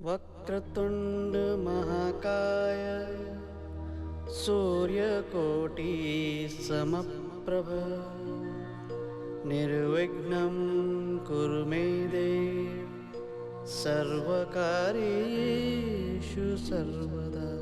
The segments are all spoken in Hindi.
वक्रतुंड महाकाय सूर्यकोटि समप्रभ निर्विघ्नं कुरु मे देव सर्वकार्येषु सर्वदा।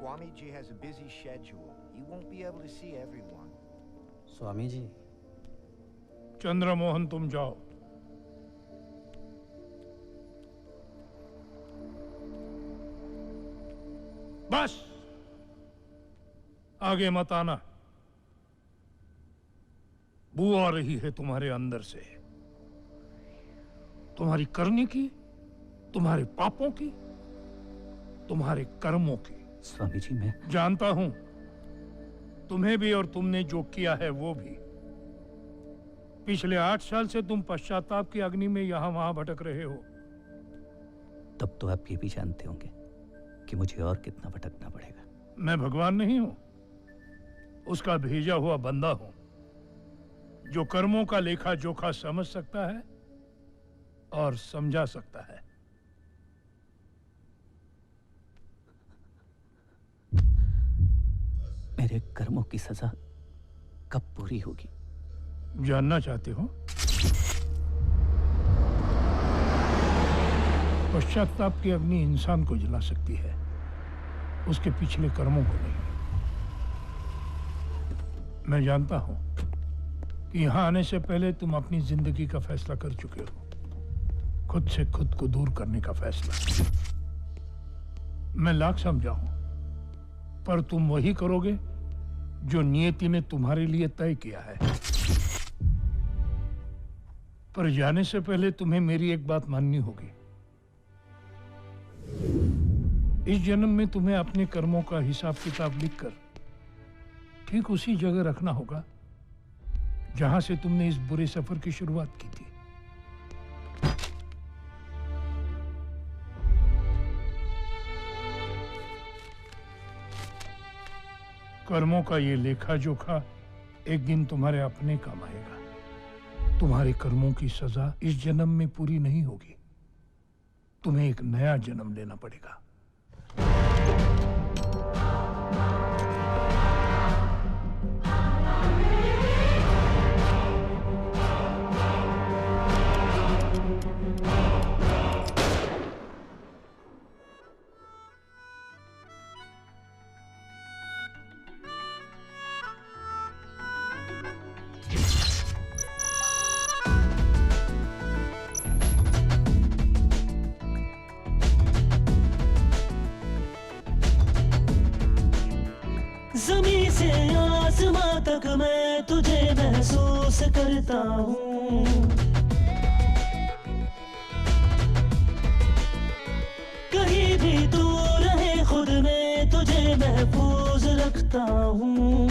Swamiji has a busy schedule. He won't be able to see everyone. Swami ji, Chandramohan तुम जाओ। बस आगे मत आना। बू आ रही है तुम्हारे अंदर से, तुम्हारी करनी की, तुम्हारे पापों की, तुम्हारे कर्मों की। स्वामी जी मैं जानता हूं, तुम्हें भी और तुमने जो किया है वो भी। पिछले 8 साल से तुम पश्चाताप की अग्नि में यहां वहां भटक रहे हो। तब तो आप ये भी जानते होंगे कि मुझे और कितना भटकना पड़ेगा। मैं भगवान नहीं हूं, उसका भेजा हुआ बंदा हूं, जो कर्मों का लेखा जोखा समझ सकता है और समझा सकता है। मेरे कर्मों की सजा कब पूरी होगी? जानना चाहते हो? पश्चाताप की अग्नि इंसान को जला सकती है, उसके पिछले कर्मों को नहीं। मैं जानता हूं कि यहाँ आने से पहले तुम अपनी जिंदगी का फैसला कर चुके हो, खुद से खुद को दूर करने का फैसला। मैं लाख समझाऊं, पर तुम वही करोगे जो नियति ने तुम्हारे लिए तय किया है। पर जाने से पहले तुम्हें मेरी एक बात माननी होगी। इस जन्म में तुम्हें अपने कर्मों का हिसाब किताब लिखकर ठीक उसी जगह रखना होगा जहां से तुमने इस बुरे सफर की शुरुआत की थी। कर्मों का ये लेखा जोखा एक दिन तुम्हारे अपने काम आएगा। तुम्हारे कर्मों की सजा इस जन्म में पूरी नहीं होगी, तुम्हें एक नया जन्म लेना पड़ेगा। ज़मीं से आसमां तक मैं तुझे महसूस करता हूँ। कहीं भी तू रहे खुद में तुझे महफूज रखता हूँ।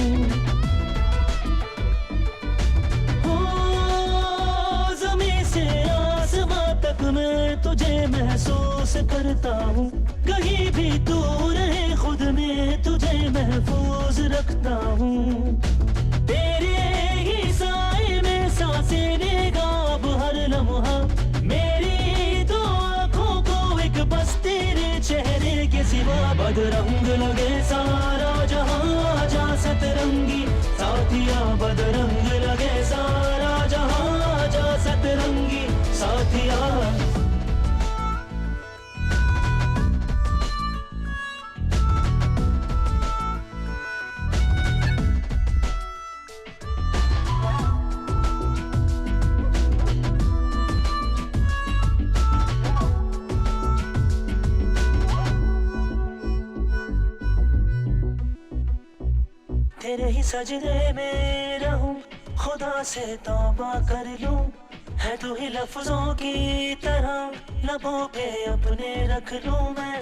हो ज़मीं से आसमां तक मैं तुझे महसूस करता हूँ। कहीं भी तू रहे खुद में तुझे महफूज रखता हूँ। तेरे ही साए में सांसें लेगा अब हर लम्हा। मेरी तो आँखों को एक बस तेरे चेहरे के सिवा बदरंग लगे सारा जहां। जा सतरंगी साथिया बदरंग लगे सारा जहां। जा सतरंगी साथिया। तेरे ही सजदे में रहूं, खुदा से तौबा कर लूं। है तू ही लफ्जों की तरह लबों पे अपने रख लूं मैं।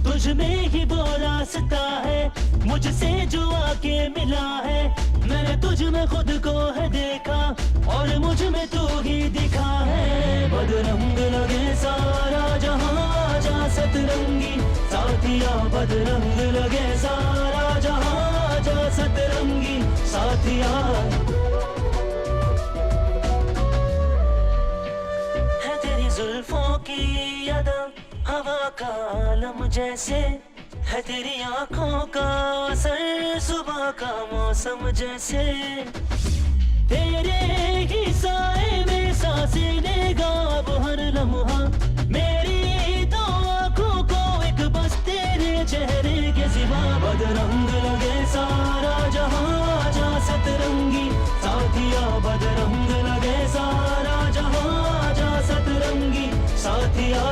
तुझ में ही वो रास्ता है मुझसे जो आके मिला है। मैंने तुझ में खुद को है देखा और मुझ में तू ही दिखा है। बदरंग लगे सारा जहां। जा सतरंगी साथिया बदरंग लगे सारा जहां। जा सतरंगी साथिया। है तेरी जुल्फों की अदा हवा का आलम जैसे। है तेरी आंखों का असर सुबह का मौसम जैसे। तेरे ही साए में सांसें लेगा अब हर लम्हा। मेरी तो आंखों को एक बस तेरे चेहरे के सिवा बदरंग लगे सारा जहां। जा सतरंगी साथिया बदरंग लगे सारा जहां। जा सतरंगी साथिया।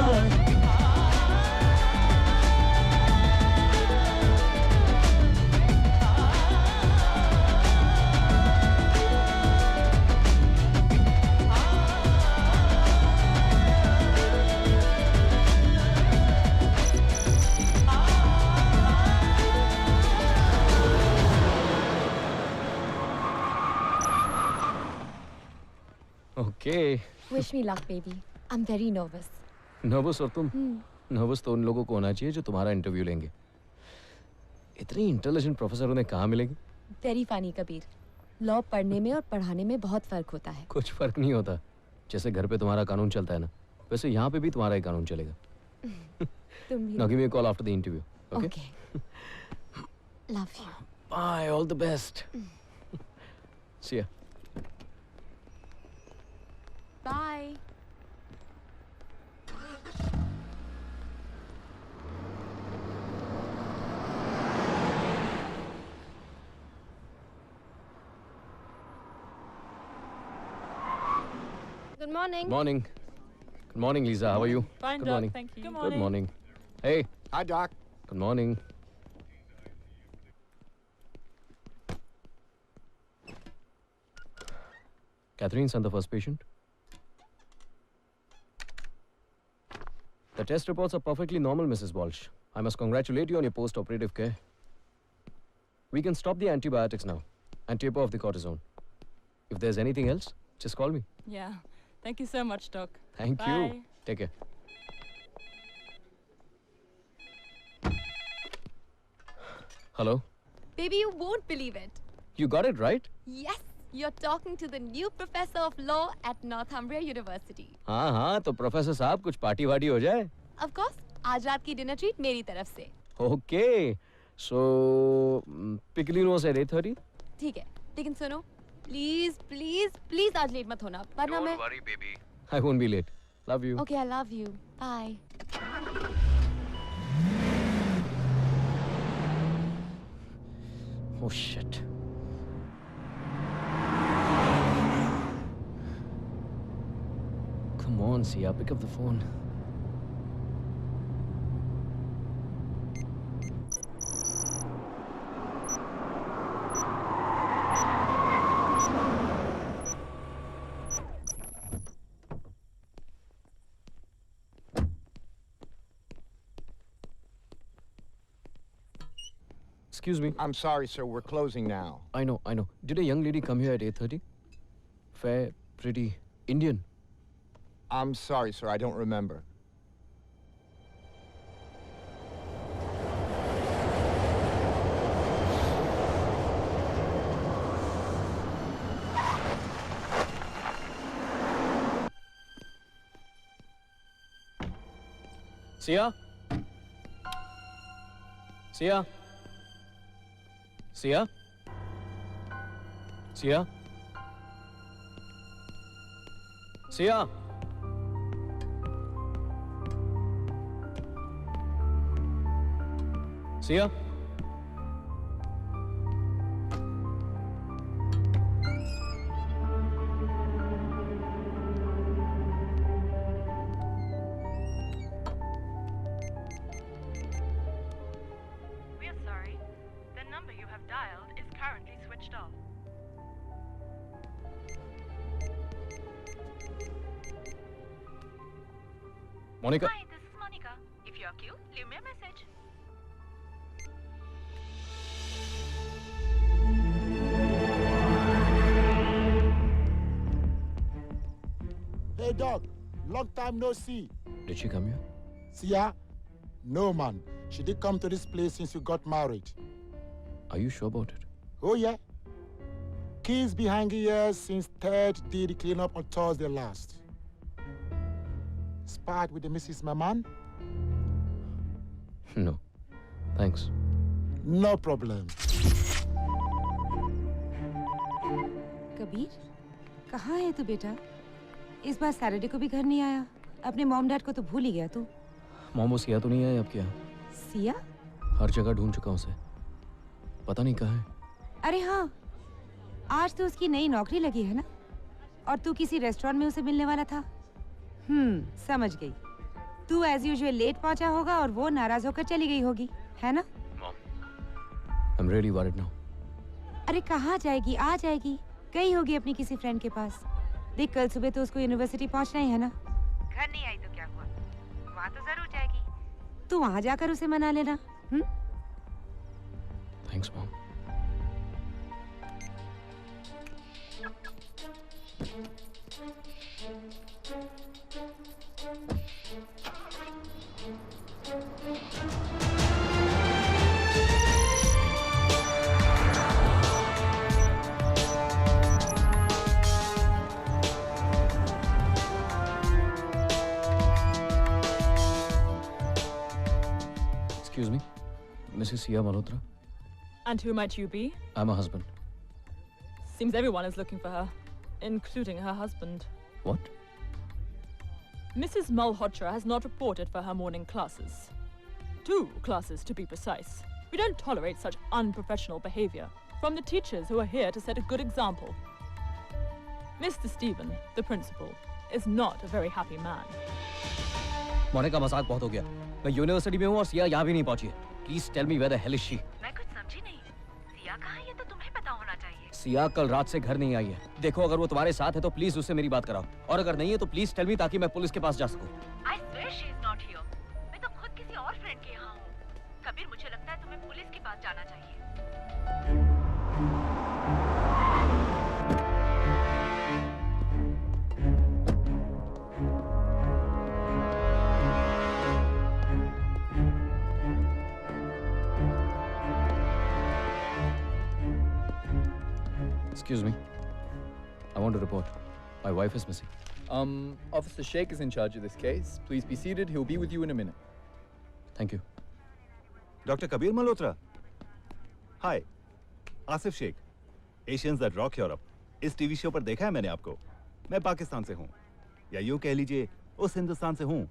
Okay. Wish me luck, baby. I'm very nervous. Nervous और तुम? नर्वस तो उन लोगों को होना चाहिए जो तुम्हारा इंटरव्यू लेंगे। इतनी इंटेलिजेंट प्रोफेसर उन्हें कहाँ मिलेगी? Very funny, Kabir. लॉ पढ़ने में और पढ़ाने में बहुत फर्क होता है। कुछ फर्क नहीं होता। जैसे घर पे तुम्हारा कानून चलता है ना, वैसे यहाँ पे भी तुम्हारा ही कानून चलेगा। तुम भी। Now give me a call after the interview. Okay? Okay. Love you. Bye. All the best. See ya. Bye. Good morning. Morning. Good morning, Lisa. How are you? Fine, Good Doc, morning. thank you. Good morning. Hey. Hi, Doc. Good morning. Catherine, send the first patient. The test reports are perfectly normal, Mrs. Walsh. I must congratulate you on your post-operative care. We can stop the antibiotics now and taper off the cortisone. If there's anything else, just call me. Yeah. Thank you so much, Doc. Thank Bye. you. Take care. Hello? Baby, you won't believe it. You got it right? Yes, you're talking to the new professor of law at Northumbria University. हाँ, तो प्रोफेसर साहब कुछ पार्टी वार्टी हो जाए? Of course, आज रात की डिनर ट्रीट मेरी तरफ से. Okay. So, Piccolino's at 8:30? ठीक है, लेकिन सुनो, प्लीज प्लीज प्लीज आज लेट मत होना, वरना मैं. worry, baby. I won't be late. Love you. Okay, I love you. Bye. Oh shit. Come on, Sia, pick up the phone. Excuse me. I'm sorry, sir. We're closing now. I know. Did a young lady come here at 8:30? Fair, pretty, Indian. I'm sorry, sir. I don't remember. Sia? Sia? Sia? Sia? Sia? Sia? We're sorry. The number you have dialed is currently switched off. Monica? Hi, this is Monica. If you're cute, leave me a message. Hey, dog. Long time no see. Did she come here? Sia? No, man. She did come to this place since you got married. Are you sure about it? Oh, yeah. Keys behind the ears since Ted did the cleanup on Thursday last. Sparred with the Mrs. Maman? No. Thanks. No problem. Kabir, कहाँ है तू बेटा? इस बार सैटरडे को भी घर नहीं आया। अपने मॉम डैड को तो भूल ही गया तू। मॉम वो सिया तो नहीं है अब क्या? सिया? हर जगह ढूंढ चुका हूँ उसे। पता नहीं कहाँ है। अरे हाँ, आज तो उसकी नई नौकरी लगी है ना? और तू किसी रेस्टोरेंट में उसे मिलने वाला था? समझ गई। तू एज यूजुअल लेट पहुंचा होगा और वो नाराज होकर चली गई होगी, है ना? I'm really worried now. अरे कहाँ जाएगी? आ जाएगी। गई होगी अपनी किसी फ्रेंड के पास। देख कल सुबह तो उसको यूनिवर्सिटी पहुंचना ही है ना? घर नहीं आई तो क्या हुआ? वहाँ तो जरूर जाएगी। तू वहाँ जाकर उसे मना लेना। Thanks, Mom. Excuse me, Mrs. Sia Malhotra. And who might you be? I'm her husband. Seems everyone is looking for her, including her husband. What? Mrs. Malhotra has not reported for her morning classes. 2 classes, to be precise. We don't tolerate such unprofessional behavior from the teachers who are here to set a good example. Mr. Stephen, the principal, is not a very happy man. Monika मजाक बहुत हो गया। मैं यूनिवर्सिटी में हूँ और सिया यहाँ भी नहीं पहुँची है। Please tell me where the hell is she? मैं कुछ समझी नहीं। सिया कहाँ है ये तो तुम्हें पता होना चाहिए। सिया कल रात से घर नहीं आई है। देखो अगर वो तुम्हारे साथ है तो प्लीज उससे मेरी बात कराओ, और अगर नहीं है तो प्लीज टेल मी ताकि मैं पुलिस के पास जा सकूं। I swear she is not here. मैं तो खुद किसी और फ्रेंड के यहाँ हूँ। कबीर, मुझे लगता है तुम्हें पुलिस के पास जाना चाहिए। Excuse me. I want to report. My wife is missing. Officer Sheikh is in charge of this case. Please be seated. He'll be with you in a minute. Thank you. Dr. Kabir Malhotra. Hi. Asif Shaikh, Asians that rock Europe. इस टीवी शो पर देखा है मैंने आपको। मैं पाकिस्तान से हूँ, या यूं कह लीजिए उस हिंदुस्तान से हूँ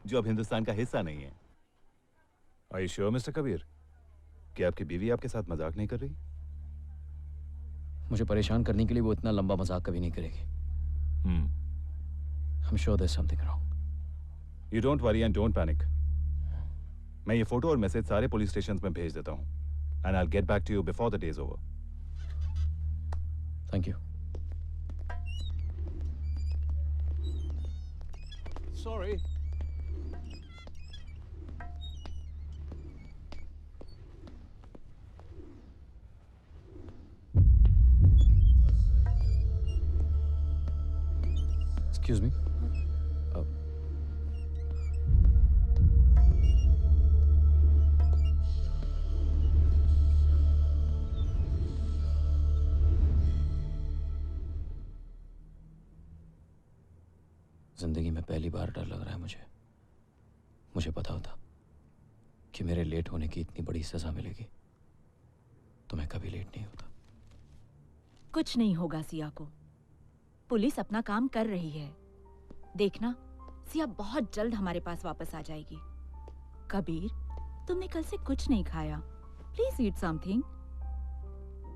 जो अब हिंदुस्तान का हिस्सा नहीं है। Are you sure, mister Kabir, कि आपकी बीवी आपके साथ मजाक नहीं कर रही? मुझे परेशान करने के लिए वो इतना लंबा मजाक कभी नहीं करेगी। I'm sure there's something wrong. You don't worry and don't panic. मैं ये फोटो और मैसेज सारे पुलिस स्टेशंस में भेज देता हूँ, and I'll get back to you before the day's over. Thank you. Sorry. Excuse me. जिंदगी में पहली बार डर लग रहा है मुझे। मुझे पता होता कि मेरे लेट होने की इतनी बड़ी सजा मिलेगी तो मैं कभी लेट नहीं होता। कुछ नहीं होगा सिया को। पुलिस अपना काम कर रही है। देखना, सिया बहुत जल्द हमारे पास वापस आ जाएगी। कबीर, तुमने कल से कुछ नहीं खाया। Please eat something.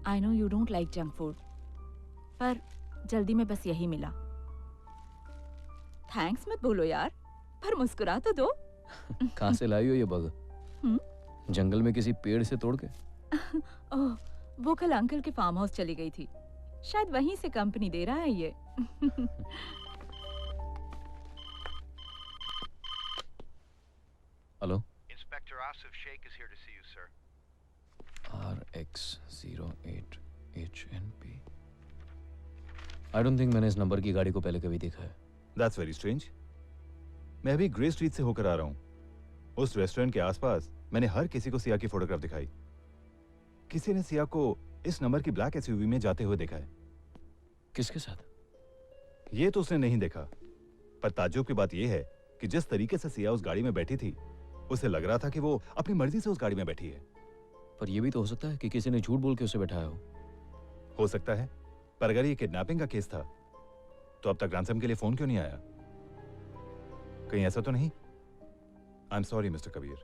I know you don't like junk food, पर जल्दी में बस यही मिला। थैंक्स मत बोलो यार, पर मुस्कुरा तो दो। कहाँ से लाई हो ये बग? जंगल में किसी पेड़ से तोड़ के? ओह, वो कल अंकल के फार्म हाउस चली गई थी। शायद वहीं से कंपनी दे रहा है ये। Hello? Inspector Asif Sheikh is here to see you, sir. RX08HNP. I don't think मैंने इस नंबर की गाड़ी को पहले कभी देखा है। That's very strange. मैं अभी ग्रे स्ट्रीट से होकर आ रहा हूँ। उस रेस्टोरेंट के आसपास मैंने हर किसी को सिया की फोटोग्राफ दिखाई। किसी ने सिया को इस नंबर की ब्लैक एसयूवी में जाते हुए देखा है। किसके साथ? ये तो उसने नहीं देखा, पर ताज्जुब की बात यह है कि जिस तरीके से सिया उस गाड़ी में बैठी थी, उसे लग रहा था कि वो अपनी मर्जी से उस गाड़ी में बैठी है। पर यह भी तो हो सकता है कि किसी ने झूठ बोल के उसे बैठाया हो सकता है, पर अगर ये किडनैपिंग का केस था तो अब तक रैंसम के लिए फोन क्यों नहीं आया? कहीं ऐसा तो नहीं? I am sorry mister Kabir,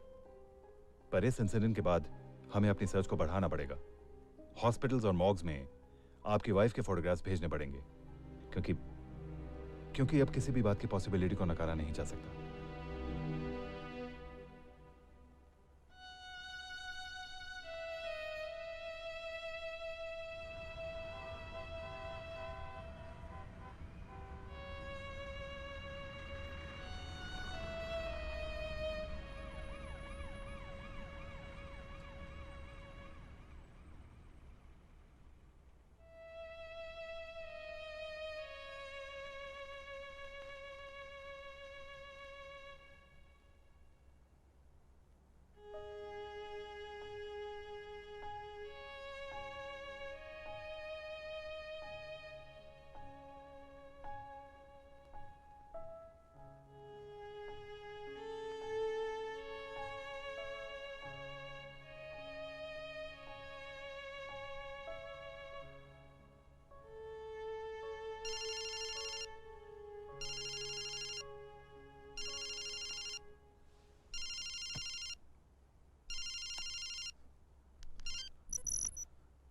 पर इस इंसिडेंट के बाद हमें अपनी सर्च को बढ़ाना पड़ेगा। हॉस्पिटल्स और मॉर्ग्स में आपकी वाइफ के फोटोग्राफ्स भेजने पड़ेंगे, क्योंकि अब किसी भी बात की पॉसिबिलिटी को नकारा नहीं जा सकता।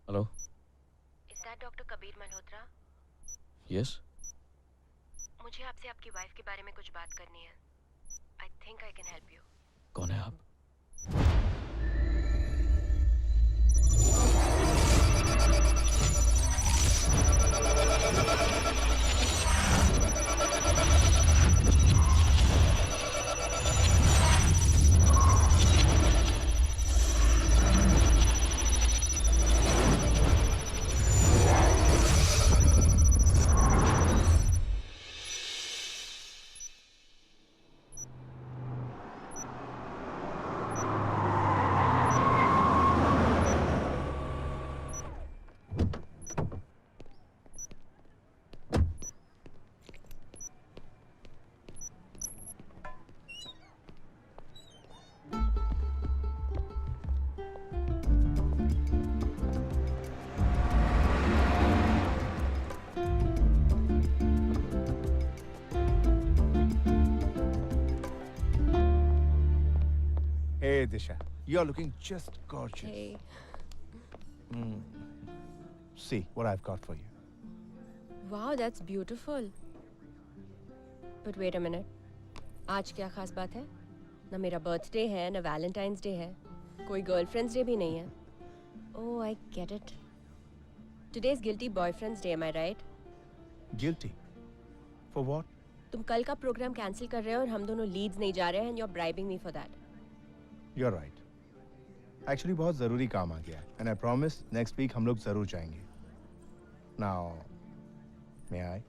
Hello? Is that Dr. Kabir Malhotra? Yes? मुझे आपसे आपकी वाइफ के बारे में कुछ बात करनी है। I think I can help you. कौन है आप? Hey, Disha, you're looking just gorgeous. Hey. See what I've got for you. Wow, that's beautiful. But wait a minute. आज क्या खास बात है? ना मेरा बर्थडे है, ना वैलेंटाइंस डे है, कोई गर्लफ्रेंड्स डे भी नहीं है. Oh, I get it. Today's guilty boyfriend's day, am I right? Guilty? For what? तुम कल का प्रोग्राम कैंसिल कर रहे हो और हम दोनों लीड्स नहीं जा रहे हैं and you're bribing me for that. You're right. Actually, बहुत ज़रूरी काम आ गया है. And I promise next week हम लोग ज़रूर जाएंगे. Now, may I?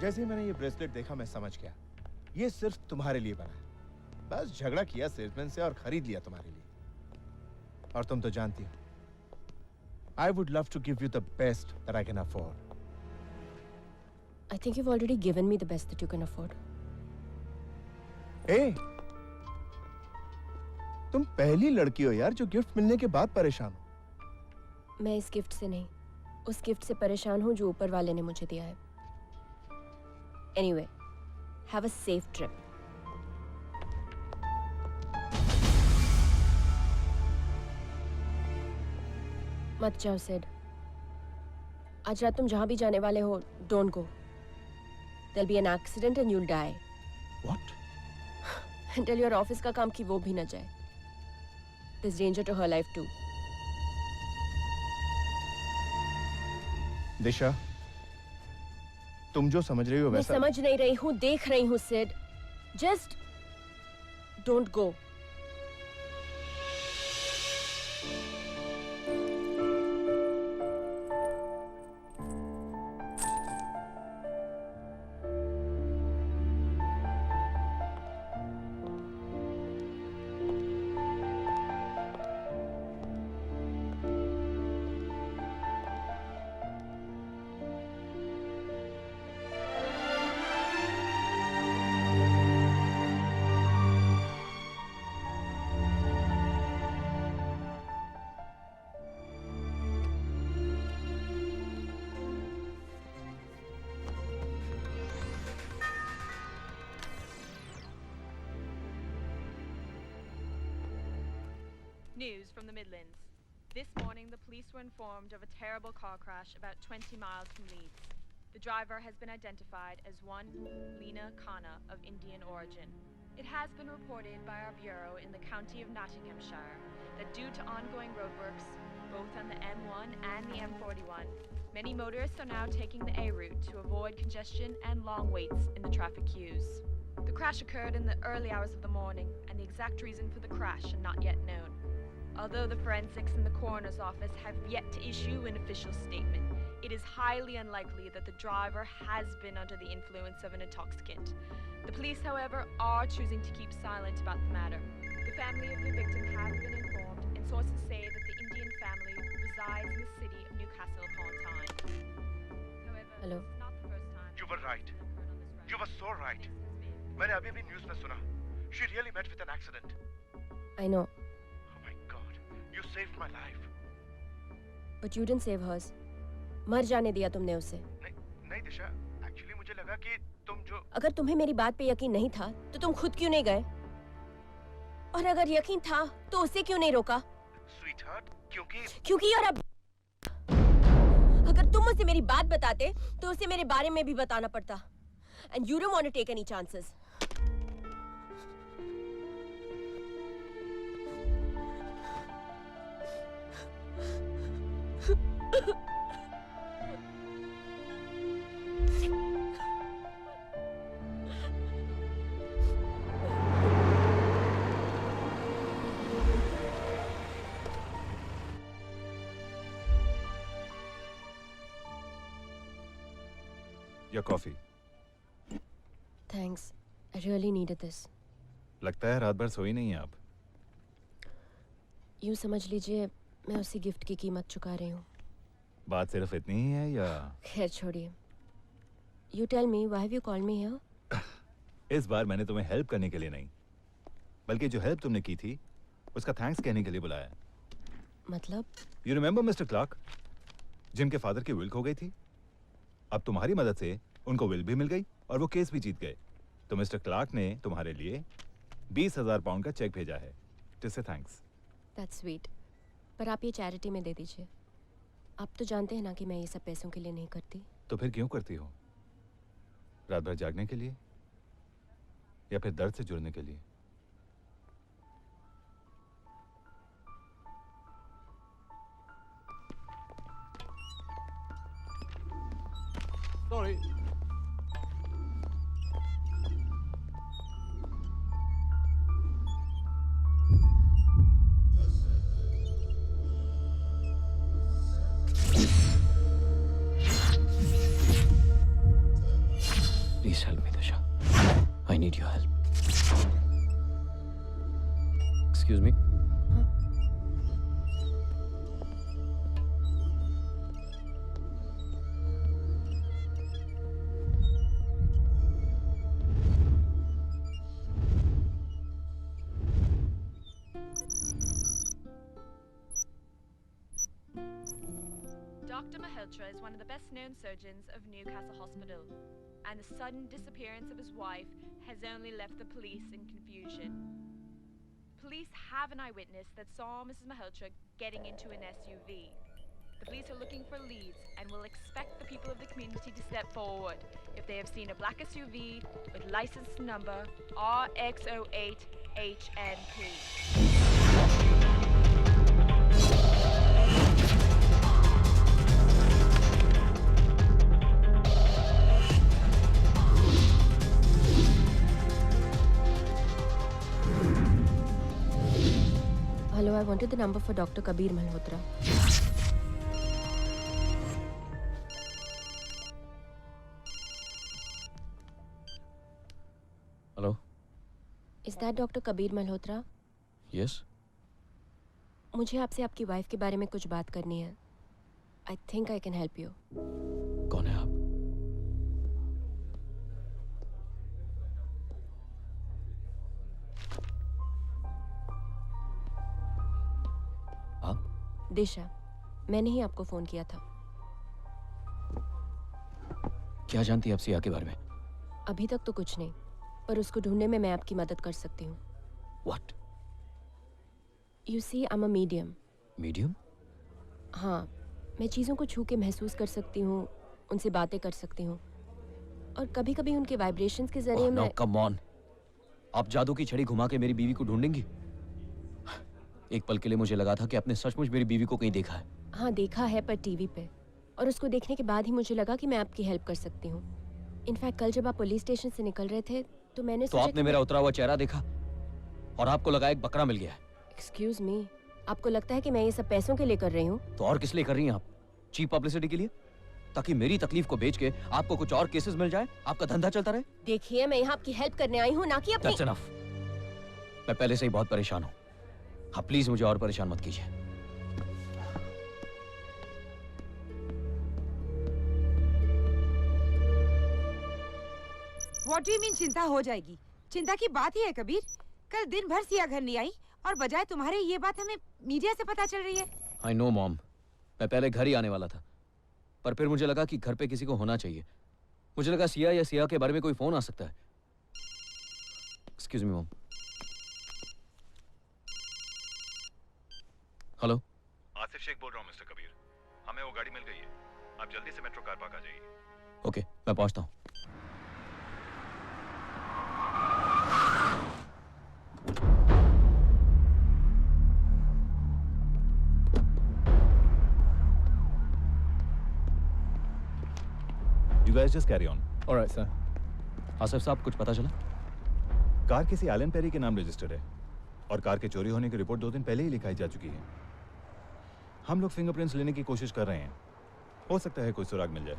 जैसे ही मैंने ये ब्रेसलेट देखा मैं समझ गया ये सिर्फ तुम्हारे लिए बना है. बस झगड़ा किया सेल्समैन से और खरीद लिया तुम्हारे लिए. और तुम तो जानती हो I would love to give you the best that I can afford. I think you've already given me the best that you can afford. Hey, तुम पहली लड़की हो यार जो गिफ्ट मिलने के बाद परेशान हो. मैं इस गिफ्ट से नहीं, उस गिफ्ट से परेशान हूँ जो ऊपर वाले ने मुझे दिया है. Anyway, have a safe trip. मत जाओ सिड. आज रात तुम जहां भी जाने वाले हो, don't go. There'll be an accident and you'll die. What? And tell your office का काम कि वो भी न जाए. There's danger to her life too. दिशा, तुम जो समझ रही हो मैं वैसा. समझ नहीं रही हूँ, देख रही हूँ Sid. Just don't go. News from the Midlands. This morning, the police were informed of a terrible car crash about 20 miles from Leeds. The driver has been identified as one Lena Khanna of Indian origin. It has been reported by our bureau in the county of Nottinghamshire that due to ongoing roadworks, both on the M1 and the M41, many motorists are now taking the A route to avoid congestion and long waits in the traffic queues. The crash occurred in the early hours of the morning, and the exact reason for the crash are not yet known. Although the forensics and the coroner's office have yet to issue an official statement, it is highly unlikely that the driver has been under the influence of an intoxicant. The police, however, are choosing to keep silent about the matter. The family of the victim have been informed, and sources say that the Indian family resides in the city of Newcastle upon Tyne. However, Hello. this is not the first time. You were right. You were so right. मैंने अभी भी न्यूज़ में सुना. She really met with an accident. I know, Oh my God! You saved my life. but you didn't save hers. मर जाने दिया तुमने उसे. नहीं दिशा. Actually मुझे लगा कि तुम जो अगर तुम्हें मेरी बात पे यकीन नहीं था, तो तुम खुद क्यों नहीं गए? और अगर यकीन था, तो उसे क्यों नहीं रोका? Sweetheart, क्योंकि यार अब अगर तुम मुझसे मेरी बात बताते, तो उसे मेरे बारे में भी बताना पड़ता. And you don't want to take any chances. Your coffee. Thanks. I really needed this. लगता है रात भर सोई नहीं है आप. यूँ समझ लीजिए, मैं उसी गिफ्ट की कीमत चुका रही हूँ. बात सिर्फ इतनी ही है या? खैर छोड़िए. You tell me, why have you called me here? इस बार मैंने तुम्हें हेल्प करने के लिए नहीं, बल्कि जो हेल्प तुमने की थी, उसका थैंक्स कहने के लिए बुलाया. मतलब? You remember Mr. Clark, जिनके फादर की विल खो गई थी? अब तुम्हारी मदद से उनको विल भी मिल गई और वो केस भी जीत गए. तो मिस्टर क्लार्क ने तुम्हारे लिए 20,000 पाउंड का चेक भेजा है. To say thanks. That's sweet. पर आप ये चैरिटी में दे दीजिए. आप तो जानते हैं ना कि मैं ये सब पैसों के लिए नहीं करती. तो फिर क्यों करती हो? रात भर जागने के लिए या फिर दर्द से जुड़ने के लिए? Sorry. Please help me, Disha. I need your help. Excuse me? Dr. Mahotra is one of the best-known surgeons of Newcastle Hospital, and the sudden disappearance of his wife has only left the police in confusion. Police have an eyewitness that saw Mrs. Mahotra getting into an SUV. The police are looking for leads and will expect the people of the community to step forward if they have seen a black SUV with license number RX08HNP. Hello, I wanted the number for Dr. Kabir Malhotra. Hello? Is that Dr. Kabir Malhotra? Yes? मुझे आपसे आपकी वाइफ के बारे में कुछ बात करनी है. I think I can help you. कौन है आप? दिशा, मैंने ही आपको फोन किया था. क्या जानती है आप सिया के बारे में? अभी तक तो कुछ नहीं, पर उसको ढूंढने में मैं आपकी मदद कर सकती हूँ. What? You see, I'm a medium. Medium? हाँ, मैं चीज़ों को छू के महसूस कर सकती हूँ, उनसे बातें कर सकती हूँ, और कभी-कभी उनके वाइब्रेशंस के जरिए मैं... Come on. आप जादू की छड़ी घुमा के मेरी बीवी को ढूंढेंगी? एक पल के लिए मुझे लगा था कि आपने सचमुच मेरी बीवी को कहीं देखा है. हाँ, देखा है, पर टीवी पे. और उसको देखने के बाद ही मुझे लगा कि मैं आपकी हेल्प कर सकती हूँ. इनफैक्ट कल जब आप पुलिस स्टेशन से निकल रहे थे, तो मैंने तो आपने मेरा उतरा हुआ चेहरा देखा और आपको लगा एक बकरा मिल गया. एक्सक्यूज मी, आपको लगता है कि मैं ये सब पैसों के लिए कर रही हूँ? तो और किस लिए कर रही हैं आप? चीप पब्लिसिटी के लिए? ताकि मेरी तकलीफ को बेच के आपको कुछ और केसेस मिल जाए, आपका धंधा चलता रहे। देखिए, मैं यहाँ आपकी हेल्प करने आई हूँ, ना कि अपनी। That's enough. मैं पहले से ही बहुत परेशान हूँ। हाँ, प्लीज मुझे और परेशान मत कीजिए। What do you mean चिंता हो जाएगी? चिंता की बात ही है कबीर। कल दिन भर सिया घर नहीं आई और बजाय तुम्हारे ये बात हमें मीडिया से पता चल रही है। I know, Mom. मैं पहले घर ही आने वाला था, पर फिर मुझे लगा कि घर पे किसी को होना चाहिए। मुझे लगा सिया या सिया के बारे में कोई फोन आ सकता है। Excuse me, Mom. Hello. Asif Shaikh बोल रहा हूँ मिस्टर कबीर। हमें वो गाड़ी मिल गई है। आप जल्दी से मेट्रो कार पार्क आ जाइए। ओके, मैं पहुंचता हूँ। You guys just carry on. All right, sir. Asif साहब, कुछ पता चला? कार किसी एलन पेरी के नाम रजिस्टर्ड है और कार के चोरी होने की रिपोर्ट 2 दिन पहले ही लिखाई जा चुकी है। हम लोग फिंगरप्रिंट्स लेने की कोशिश कर रहे हैं। हो सकता है कोई सुराग मिल जाए।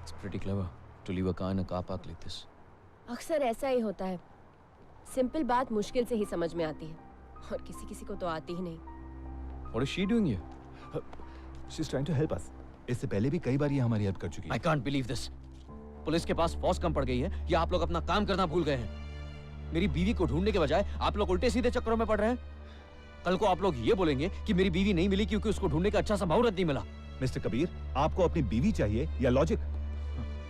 It's pretty clever to leave a car in a car park like this. अक्सर ऐसा ही होता है। सिंपल बात मुश्किल से ही समझ में आती है और किसी किसी को तो आती ही नहीं। What is she doing here? She's trying to help us. इससे पहले भी कई बार ये हमारी हेल्प कर चुकी है। I can't believe this. Police के पास फोर्स कम पड़ गई है या आप लोग अपना काम करना भूल गए हैं? मेरी बीवी को ढूंढने के बजाय आप लोग उल्टे सीधे चक्करों में पड़ रहे हैं। कल को आप लोग ये बोलेंगे कि मेरी बीवी नहीं मिली क्योंकि उसको ढूंढने का अच्छा सा मुहूर्त नहीं मिला। मिस्टर कबीर, आपको अपनी बीवी चाहिए या logic?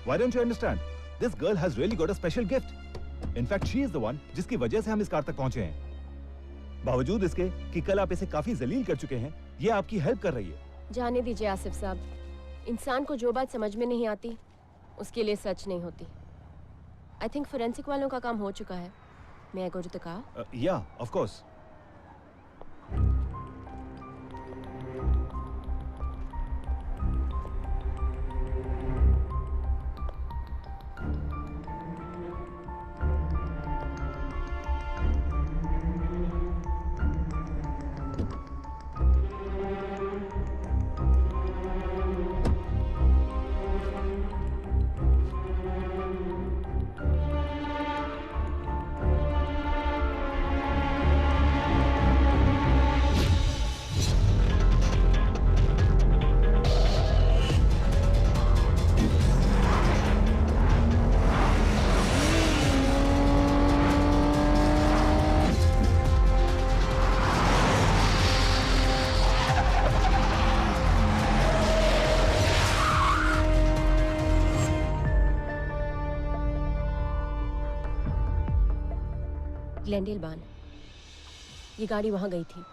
Why don't you understand? This girl has really got a special gift. In fact, she is the one जिसकी वजह से हम इस कार तक पहुंचे हैं। बावजूद इसके कि कल आप इसे काफी जलील कर चुके हैं, ये आपकी हेल्प कर रही है। जाने दीजिए आसिफ साहब, इंसान को जो बात समझ में नहीं आती उसके लिए सच नहीं होती। आई थिंक फोरेंसिक वालों का काम हो चुका है। May I go to the car? Yeah, of course. ग्लेंडेल बान, ये गाड़ी वहां गई थी।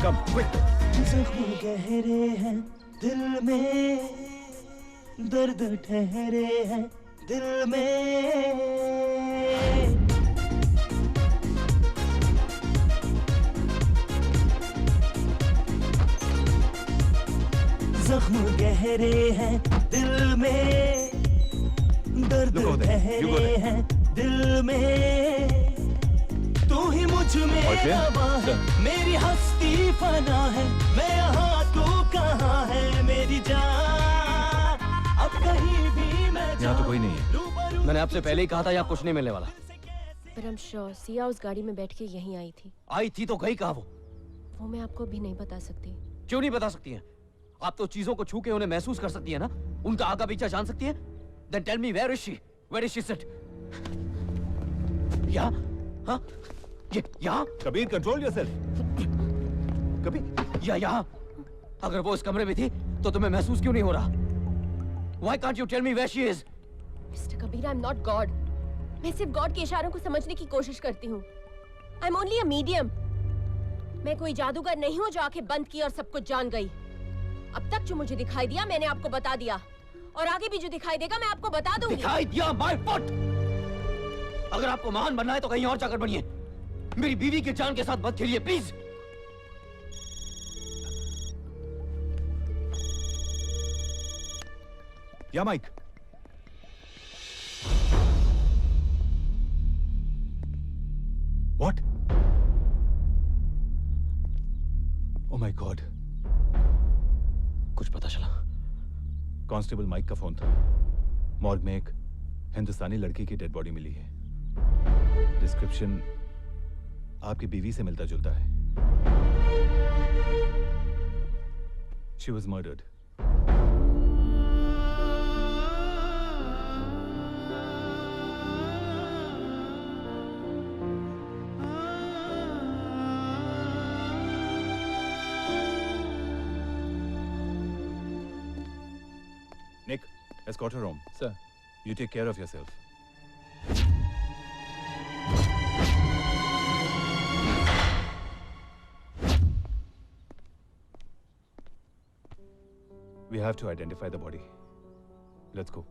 Come, quick! जख्म गहरे हैं दिल में, दर्द ठहरे हैं दिल में। जख्म गहरे हैं दिल में, दर्द ठहरे हैं दिल में। तू ही मुझ में दबा है, मेरी हस्ती फना है। मैं यहाँ, तू कहाँ है मेरी जान? अब कहीं भी मैं यहाँ तो कोई नहीं है। मैंने आपसे पहले ही कहा था यहाँ कुछ नहीं मिलने वाला। पर हम श्योर सिया उस गाड़ी में बैठ के यहीं आई थी। आई थी तो गई कहाँ वो मैं आपको भी नहीं बता सकती। क्यों नहीं बता सकती हैं? आप तो चीजों को छू के उन्हें महसूस कर सकती है ना, उनका आगा पीछा जान सकती है। Then tell me where is she? Where is she sit? यहाँ? हाँ? ये यहाँ? Kabir, control yourself. कबीर, यहाँ? अगर वो इस कमरे में थी तो तुम्हें महसूस क्यों नहीं हो रहा? Why can't you tell me where she is? Mr. Kabir, I'm not God. मैं सिर्फ गॉड के इशारों को समझने की कोशिश करती हूँ। I'm only a medium. मैं कोई जादूगर नहीं हूँ जो आंखें बंद की और सब कुछ जान गई। अब तक जो मुझे दिखाई दिया मैंने आपको बता दिया, और आगे भी जो दिखाई देगा मैं आपको बता दूंगी। दिखाई दिया? My foot! अगर आपको महान बनना है तो कहीं और जाकर बनिए। मेरी बीवी के जान के साथ मत खेलिए प्लीज। या Mike. What? Oh my God. कुछ पता चला? कांस्टेबल माइक का फोन था। मॉर्ग में एक हिंदुस्तानी लड़की की डेड बॉडी मिली है। डिस्क्रिप्शन आपकी बीवी से मिलता जुलता है। She was murdered. Nick, escort her home. Sir. You take care of yourself. We have to identify the body. Let's go.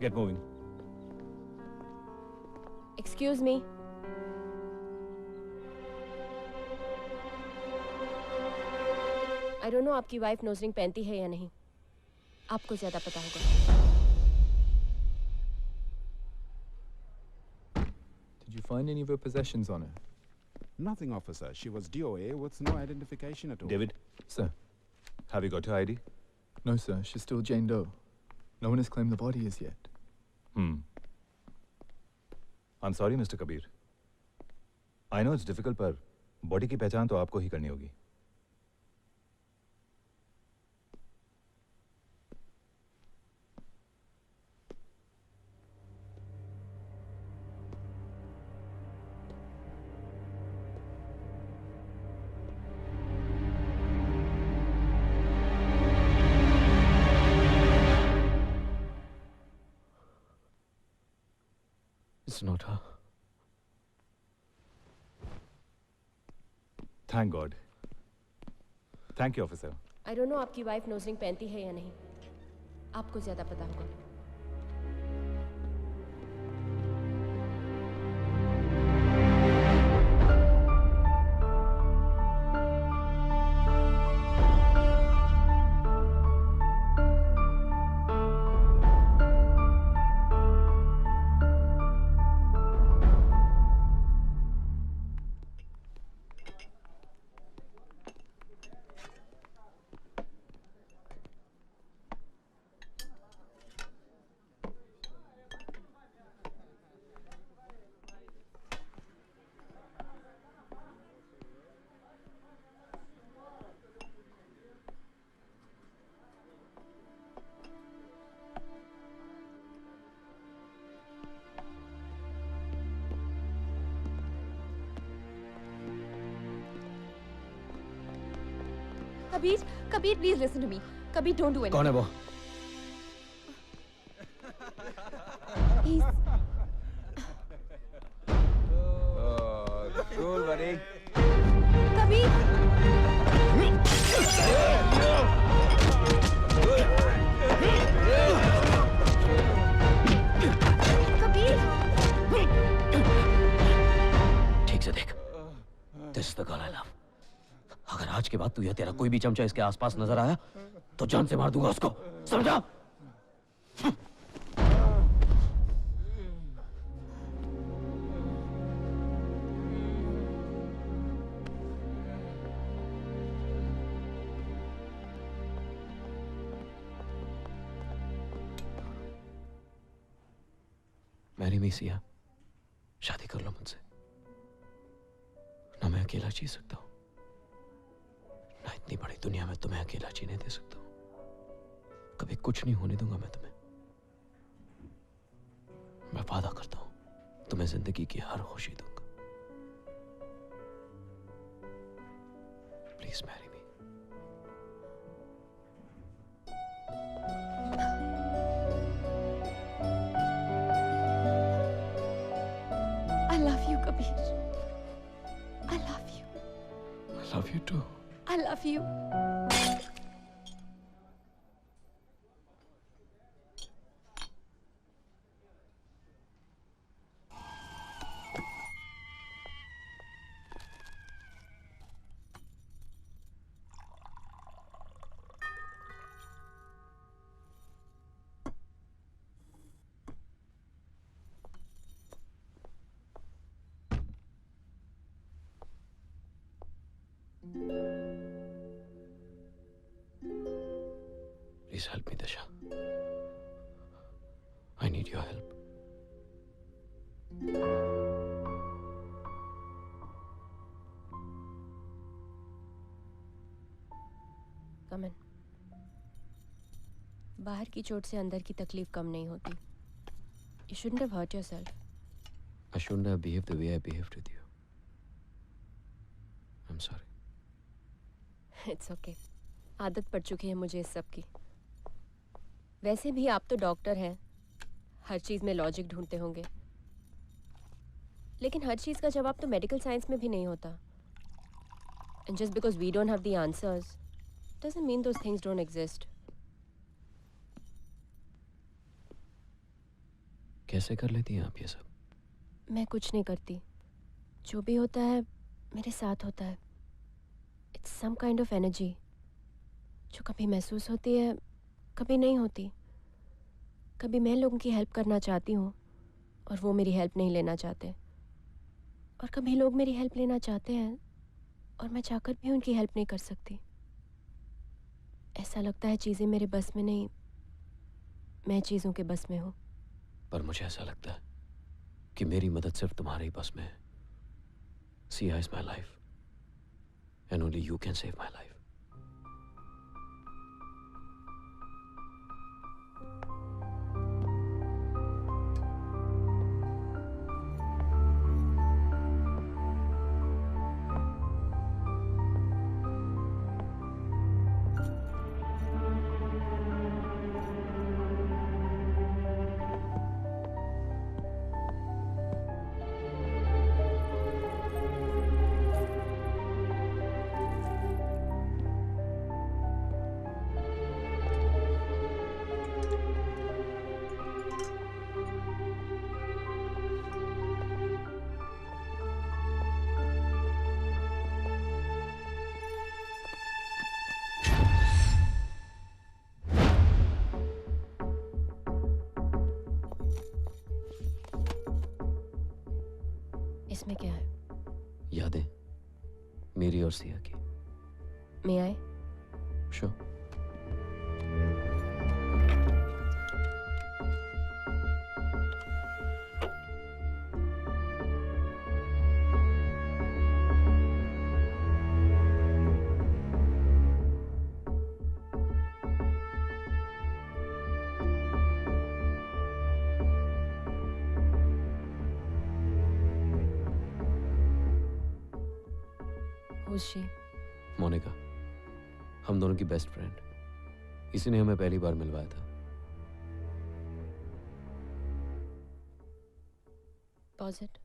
Get moving. Excuse me. I don't know आपकी वाइफ नोज रिंग पहनती है या नहीं। आपको ज्यादा पता होगा। Did you find any of her possessions on her? Nothing, officer. She was DOA with no identification at all. David. Sir. Have you got her ID? No, sir. She's still Jane Doe. No one has claimed the body as yet. I'm sorry, Mr. Kabir. I know it's difficult, पर बॉडी की पहचान तो आपको ही करनी होगी। It's not her. Thank God. Thank you, officer. I don't know आपकी वाइफ नोज रिंग पहनती है या नहीं। आपको ज्यादा पता होगा। Kabir, please listen to me. Kabir, don't do anything. कौन है वो? He's... Oh, cool, buddy. Kabir! Kabir! ठीक से देख। This is the girl I love. अगर आज के बाद तू या तेरा कोई भी चमचा इसके आसपास नजर आया तो जान से मार दूंगा उसको, समझा? मैरी मी सिया, शादी कर लो मुझसे। ना मैं अकेला जी सकता हूं, ना इतनी बड़ी दुनिया में तुम्हें अकेला जीने दे सकता हूं। कभी कुछ नहीं होने दूंगा मैं तुम्हें। मैं वादा करता हूं तुम्हें जिंदगी की हर खुशी दूंगा। Please marry me. I love you, Kabir. I love you. I love you too. I love you. Please help me, Disha. I need your help. Come in. बाहर की चोट से अंदर की तकलीफ कम नहीं होती. You shouldn't have hurt yourself. I shouldn't have behaved the way I behaved with you. I'm sorry. It's okay. आदत पड़ चुकी है मुझे इस सब की. वैसे भी आप तो डॉक्टर हैं. हर चीज़ में लॉजिक ढूंढते होंगे. लेकिन हर चीज़ का जवाब तो मेडिकल साइंस में भी नहीं होता. And just because we don't have the answers doesn't mean those things don't exist. कैसे कर लेती हैं आप ये सब? मैं कुछ नहीं करती. जो भी होता है मेरे साथ होता है. It's some kind of energy जो कभी महसूस होती है, कभी नहीं होती. कभी मैं लोगों की हेल्प करना चाहती हूँ और वो मेरी हेल्प नहीं लेना चाहते. और कभी लोग मेरी हेल्प लेना चाहते हैं और मैं चाहकर भी उनकी हेल्प नहीं कर सकती. ऐसा लगता है चीज़ें मेरे बस में नहीं, मैं चीज़ों के बस में हूँ. पर मुझे ऐसा लगता है कि मेरी मदद सिर्फ तुम्हारे ही बस में है. Sia is my life and only you can save my life. इसमें क्या है? यादें मेरी और सिया की. May I? Sure. Who's she? Monika, हम दोनों की बेस्ट फ्रेंड. इसी ने हमें पहली बार मिलवाया था. Pause it.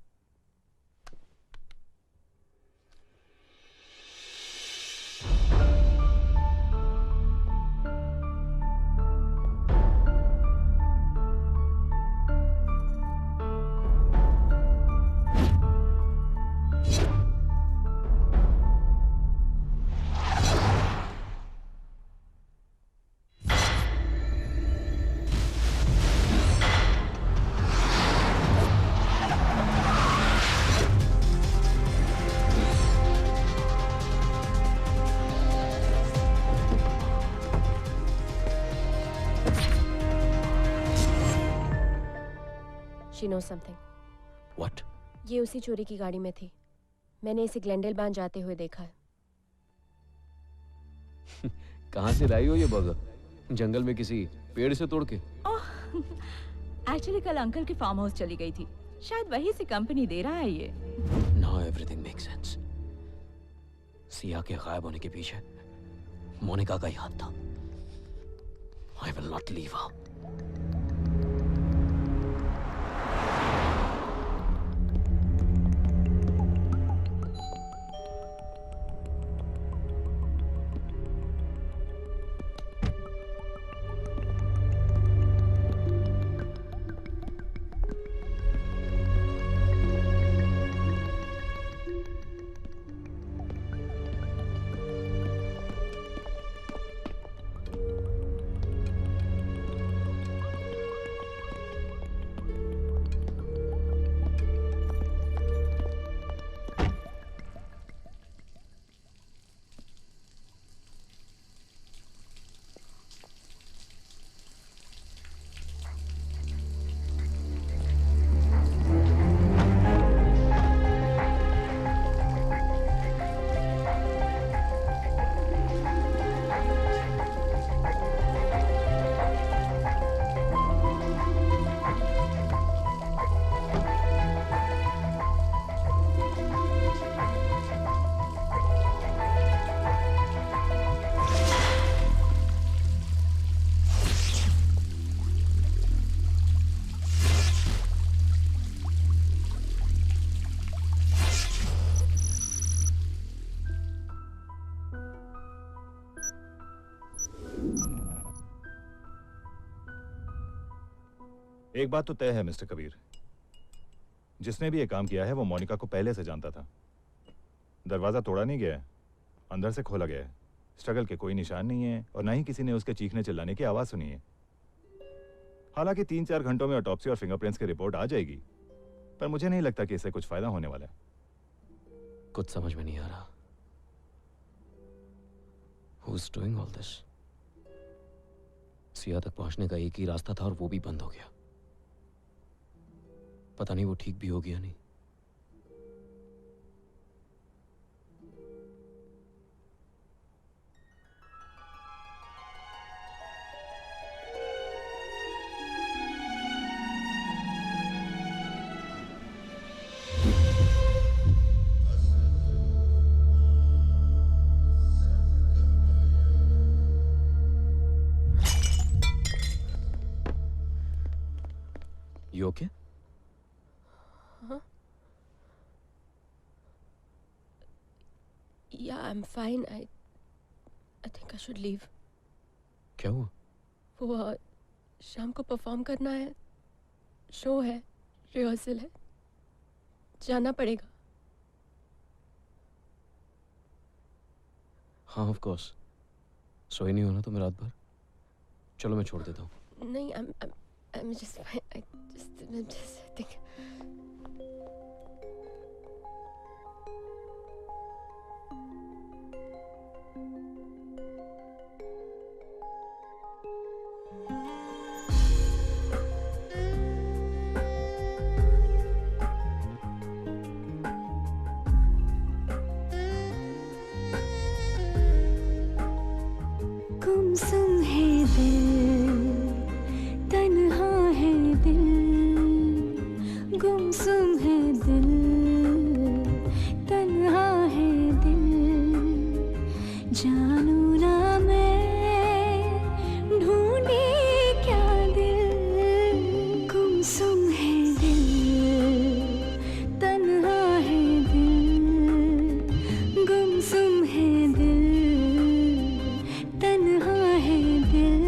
She knows something. What? ये उसी चोरी की गाड़ी में थी. मैंने इसे ग्लेंडेल बांध जाते हुए देखा है. कहाँ से लाई हो ये बर्गर? जंगल में किसी पेड़ से तोड़ के? एक्चुअली कल अंकल के फार्म हाउस चली गई थी. शायद वहीं से कंपनी दे रहा है ये. Now everything makes sense. Siya के गायब होने के पीछे मोनिका का ही हाथ था. I will not leave her. एक बात तो तय है मिस्टर कबीर, जिसने भी ये काम किया है वो मोनिका को पहले से जानता था। दरवाजा तोड़ा नहीं गया है, अंदर से खोला गया है। स्ट्रगल के कोई निशान नहीं है और ना ही किसी ने उसके चीखने चिल्लाने की आवाज सुनी है। हालांकि 3-4 घंटों में ऑटोप्सी और फिंगरप्रिंट्स की रिपोर्ट आ जाएगी, पर मुझे नहीं लगता कि इससे कुछ फायदा होने वाला है। कुछ समझ में नहीं आ रहा। Who's doing all this? Siya तक पहुंचने का एक ही रास्ता था और वो भी बंद हो गया। पता नहीं वो ठीक भी होगी या नहीं। You okay? Huh? Yeah, I'm fine. I think I should leave. क्या हुआ? वो शाम को परफॉर्म करना है, शो है, रिहर्सल है, जाना पड़ेगा। हाँ, ऑफ कोर्स। सोई नहीं होना तुम्हें रात भर? चलो मैं छोड़ देता हूँ। नहीं, I'm just fine. I'm just think. गुमसुम है दिल, तन्हा है दिल, गुमसुम है दिल, तन्हा है दिल, जानू ना मैं ढूंढे क्या दिल, गुमसुम है दिल, तन्हा है दिल, गुमसुम है दिल, तन्हा है दिल।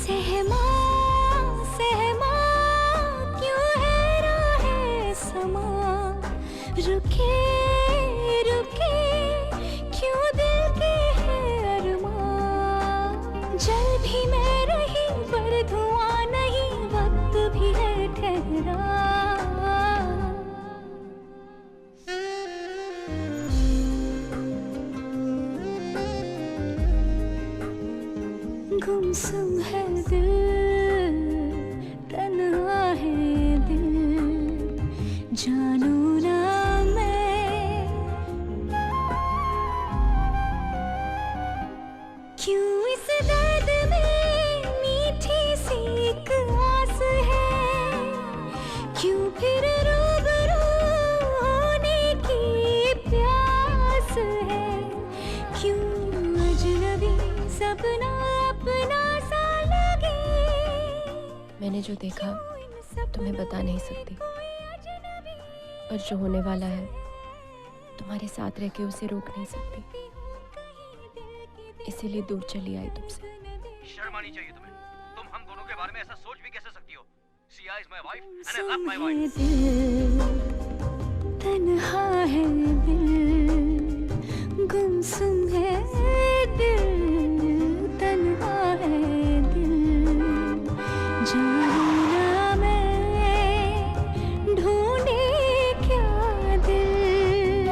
सहमा सहमा क्यों है राहे समा, रुके रुके क्यों दिल के है अरमान, जल भी मैं रही पर धुआं नहीं, वक्त भी है ठहरा। गुमसुम है दिल, तन्हा है दिल, जानू ना मैं क्यों इस दर्द में मीठी सी एक आस है, क्यों फिर रूबरू होने की प्यास है, क्यों अजनबी सपना अपना सा लगे। मैंने जो देखा तुम्हें बता नहीं सकती, और जो होने वाला है तुम्हारे साथ रह के उसे रोक नहीं सकती, इसीलिए दूर चली आई तुमसे। शर्म आनी चाहिए तुम्हें। तुम हम दोनों के बारे में ऐसा सोच भी कैसे सकती हो? Sia is my wife and I love my wife. तन्हा है दिल, गुमसुम है दिल, तन्हा है दिल, जानू ना मैं ढूंढे क्या दिल।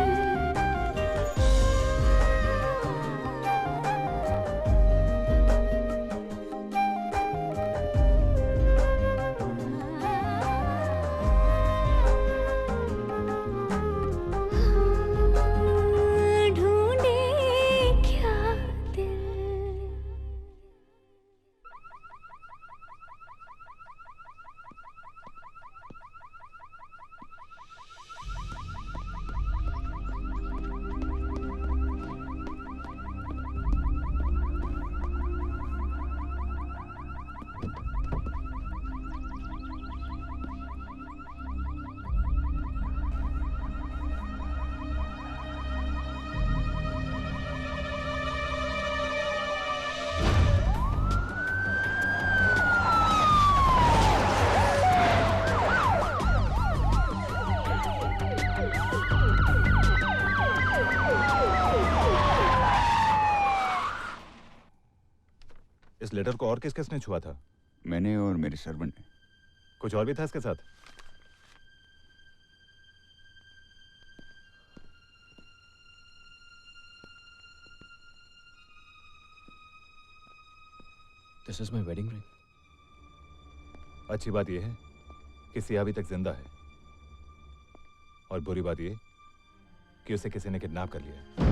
इस लेटर को और किस-किसने छुआ था? मैंने और मेरे सर्वेंट ने। कुछ और भी था इसके साथ? This is my wedding ring. अच्छी बात यह है कि सिया अभी तक जिंदा है, और बुरी बात यह कि उसे किसी ने किडनैप कर लिया है।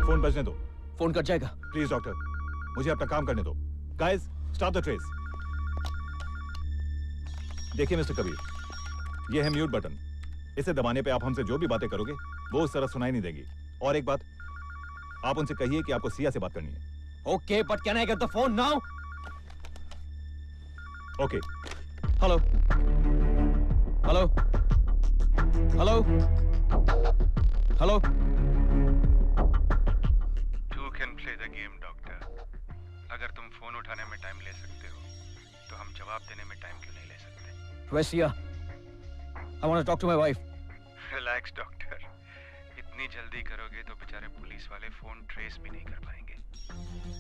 फोन बजने दो। फोन कट जाएगा। प्लीज डॉक्टर, मुझे अपना काम करने दो। Guys, stop the trace. देखिए मिस्टर कबीर, ये है म्यूट बटन। इसे दबाने पे आप हमसे जो भी बातें करोगे वो उस तरह सुनाई नहीं देगी। और एक बात, आप उनसे कहिए कि आपको सिया से बात करनी है। Okay, but can I get the phone now? Okay. Hello. Hello. Hello. Hello. You can play the game, doctor. अगर तुम फोन उठाने में टाइम ले सकते हो, तो हम जवाब देने में टाइम क्यों नहीं ले सकते? Where's Sia? I want to talk to my wife. Relax, doctor. इतनी जल्दी करोगे तो बेचारे पुलिस वाले फोन ट्रेस भी नहीं कर पाएंगे।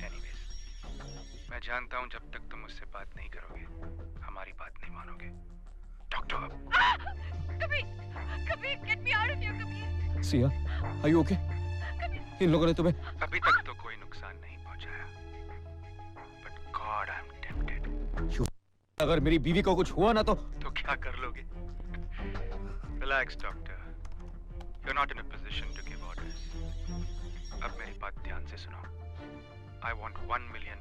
Anyways, मैं जानता हूँ जब तक तुम मुझसे बात नहीं करोगे, हमारी बात नहीं मानोगे। Doctor. Kabir, get me out of here, Kabir. Sia, are you okay? इन लोगों ने तुम्हें अभी तक तो कोई नुकसान नहीं पहुंचाया। But God, I'm tempted. अगर मेरी बीवी को कुछ हुआ ना तो क्या कर लोगे? Relax, doctor. You're not in a position to give orders. अब मेरी बात ध्यान से सुनो। I want £1 million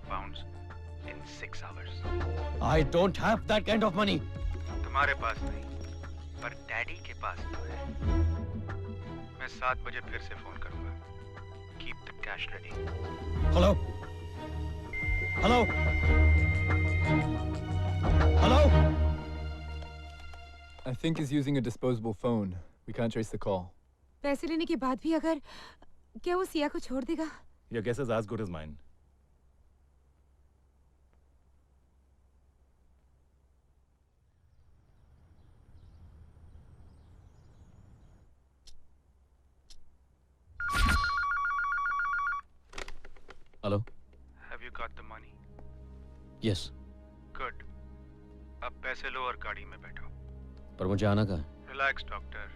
in 6 hours. I don't have that kind of money. तुम्हारे पास नहीं, पर डैडी के पास तो है। मैं 7 बजे फिर से फोन करूंगा। Keep the cash ready. Hello. Hello. Hello. I think he's using a disposable phone. We can't trace the call. पैसे लेने के बाद भी अगर क्या वो सिया को छोड़ देगा? Your guess is as good as mine. Hello. Have you got the money? Yes. Good. अब पैसे लो और गाड़ी में बैठो। पर मुझे आना कहाँ है? Relax, doctor.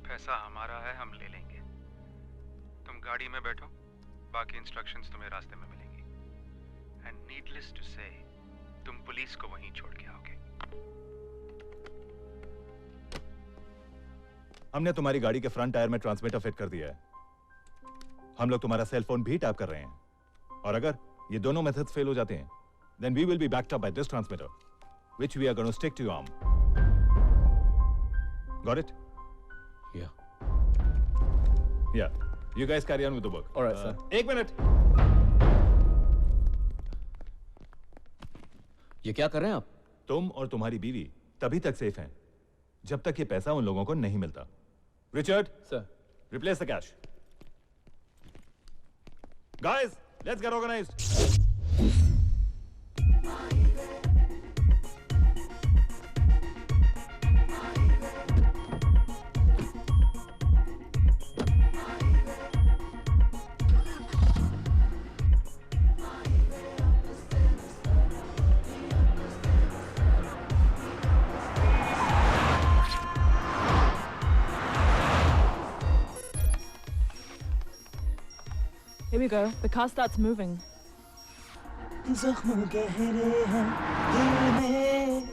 पैसा हमारा है, हम ले लेंगे। तुम गाड़ी में बैठो, बाकी इंस्ट्रक्शंस तुम्हें रास्ते में मिलेंगी। And needless to say, तुम पुलिस को वहीं छोड़ के आओगे। हमने तुम्हारी गाड़ी के फ्रंट टायर में ट्रांसमीटर फिट कर दिया है। हम लोग तुम्हारा सेल फोन भी टैप कर रहे हैं, और अगर ये दोनों मेथड्स फेल हो जाते हैं, then we will be backed up by this transmitter, which we are going to stick to your arm. Got it? Yeah. Yeah. You guys carry on with the work. All right, sir. 1 minute. ये क्या कर रहे हैं आप? तुम और तुम्हारी बीवी तभी तक सेफ हैं जब तक ये पैसा उन लोगों को नहीं मिलता। Richard, sir, replace the cash. Guys, let's get organized. we go. The car starts moving. जख्म गहरे हैं दिल में,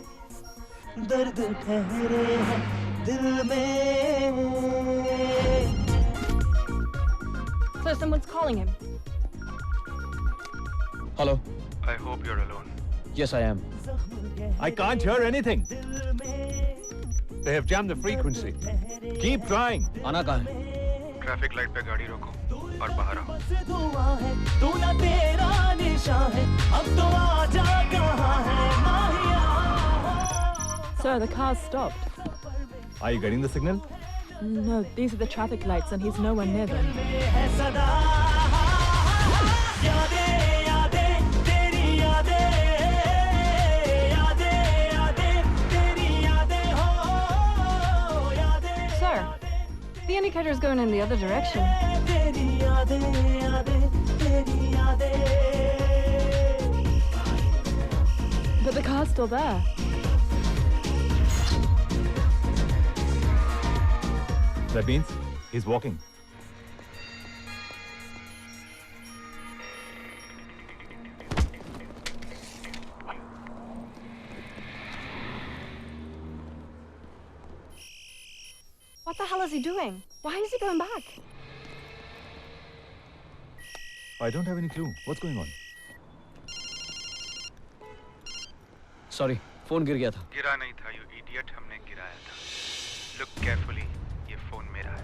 दर्द ठहरे हैं दिल में. So someone's calling him. Hello. I hope you're alone. Yes, I am. I can't hear anything. They have jammed the frequency. Keep trying. आना कहाँ है? ट्रैफिक लाइट पे गाड़ी रोको और बाहर आओ. तू ना तेरा निशान है, अब तो आजा कहाँ है माहिया. Sir, the car's stopped. Are you getting the signal? No, these are the traffic lights and he's nowhere near them. है सदा यादें यादें तेरी यादें यादें यादें तेरी यादें हो यादें. Sir, the indicator's going in the other direction. तेरी यादें यादें तेरी यादें. But the car's still there. That means he's walking. What the hell is he doing? Why is he going back? I don't have any clue. What's going on? Sorry, phone गिर गया था. गिरा नहीं था, you idiot. हमने गिराया था. Look carefully. ये phone मेरा है.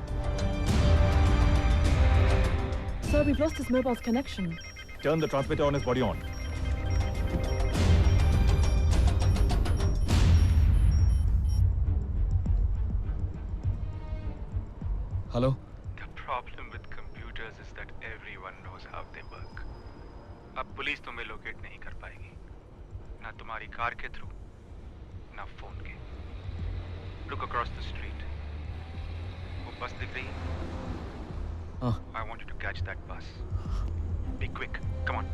Sir, we've lost his mobile's connection. Turn the transmitter on his body on. Hello. The problem with computers is that everyone knows how they work. अब पुलिस तुम्हें लोकेट नहीं कर पाएगी. ना तुम्हारी कार के थ्रू, ना फोन के. Look across the street. वो बस दिख रही है? हाँ. I want you to catch that bus. Be quick. Come on.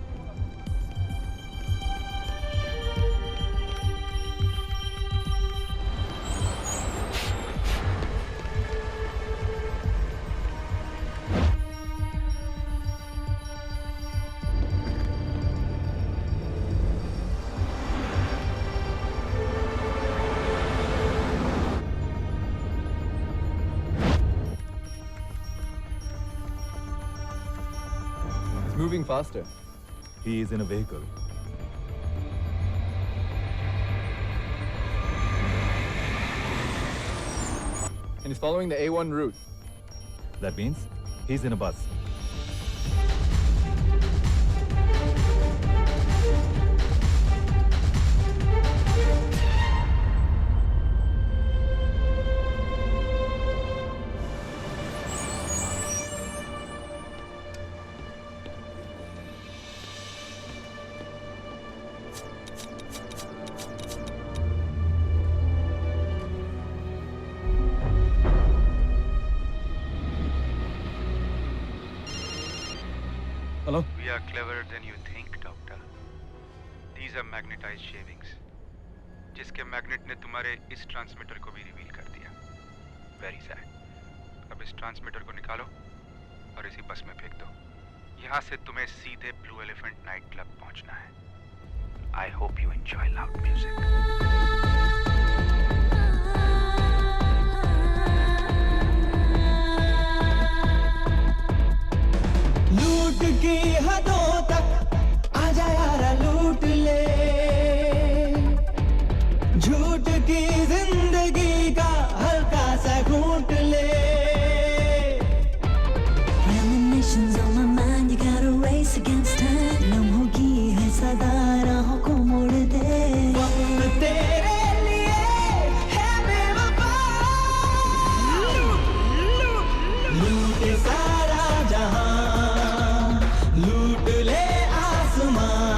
Moving faster. He is in a vehicle. And he's following the A1 route. That means he's in a bus. Hello? We are cleverer than you think, doctor. These are magnetized shavings. जिसके मैग्नेट ने तुम्हारे इस ट्रांसमीटर को भी रिवील कर दिया. Very sad. अब इस ट्रांसमीटर को निकालो और इसी बस में फेंक दो. यहाँ से तुम्हें सीधे ब्लू एलिफेंट नाइट क्लब पहुँचना है. I hope you enjoy loud music. लूट की हदों तक आजा यारा लूट ले. झूठ की जिंदगी का हल्का सा घूंट ले. Premonitions on my mind, you gotta race against time. लम्हों की है सदा राहों को मोड़ दे. वक्त तेरे लिए है बेवफा. लूट सारा जहां, लूट ले आसमां.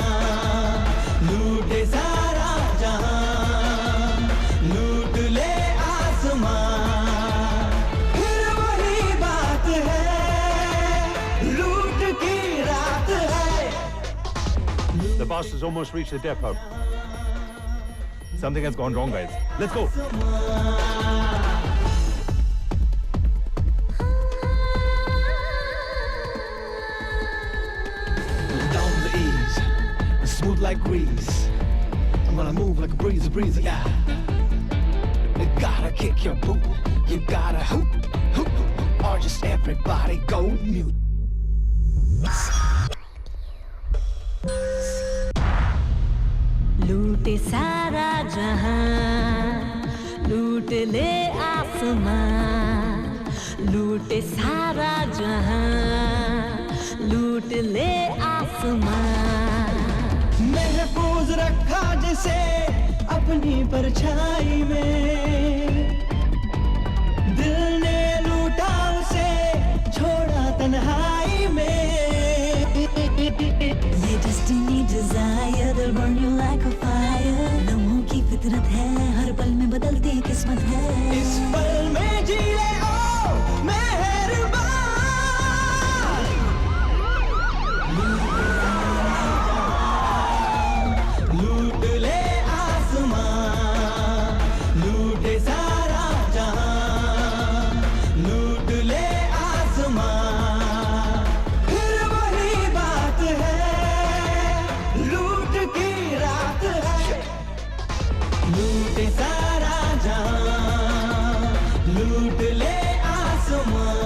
लूट सारा जहां, लूट ले आसमां. फिर वही बात है, लूट की रात है. The bus has almost reached the depot. Something has gone wrong, guys. Let's go. smooth like grease. I'm gonna move like a breeze, yeah. You gotta kick your boot, you gotta hoop, hoop, or just everybody go mute. लूटे सारा जहां, लूट ले आसमां, लूटे सारा जहां, लूट ले आसमां। महफूज रखा जिसे अपनी परछाई में, दिल ने लूटा उसे छोड़ा तन्हाई में। ये destiny desire will burn you like a fire. लम्हों की फितरत है, हर पल में बदलती किस्मत है। इस पल में जी ले ओ मेहरबान। लूट ले आसमां, लूटे सारा जहां, लूट ले आसमां। फिर वही बात है, लूट की रात है। लूटे सारा जहां, लूट ले आसमां।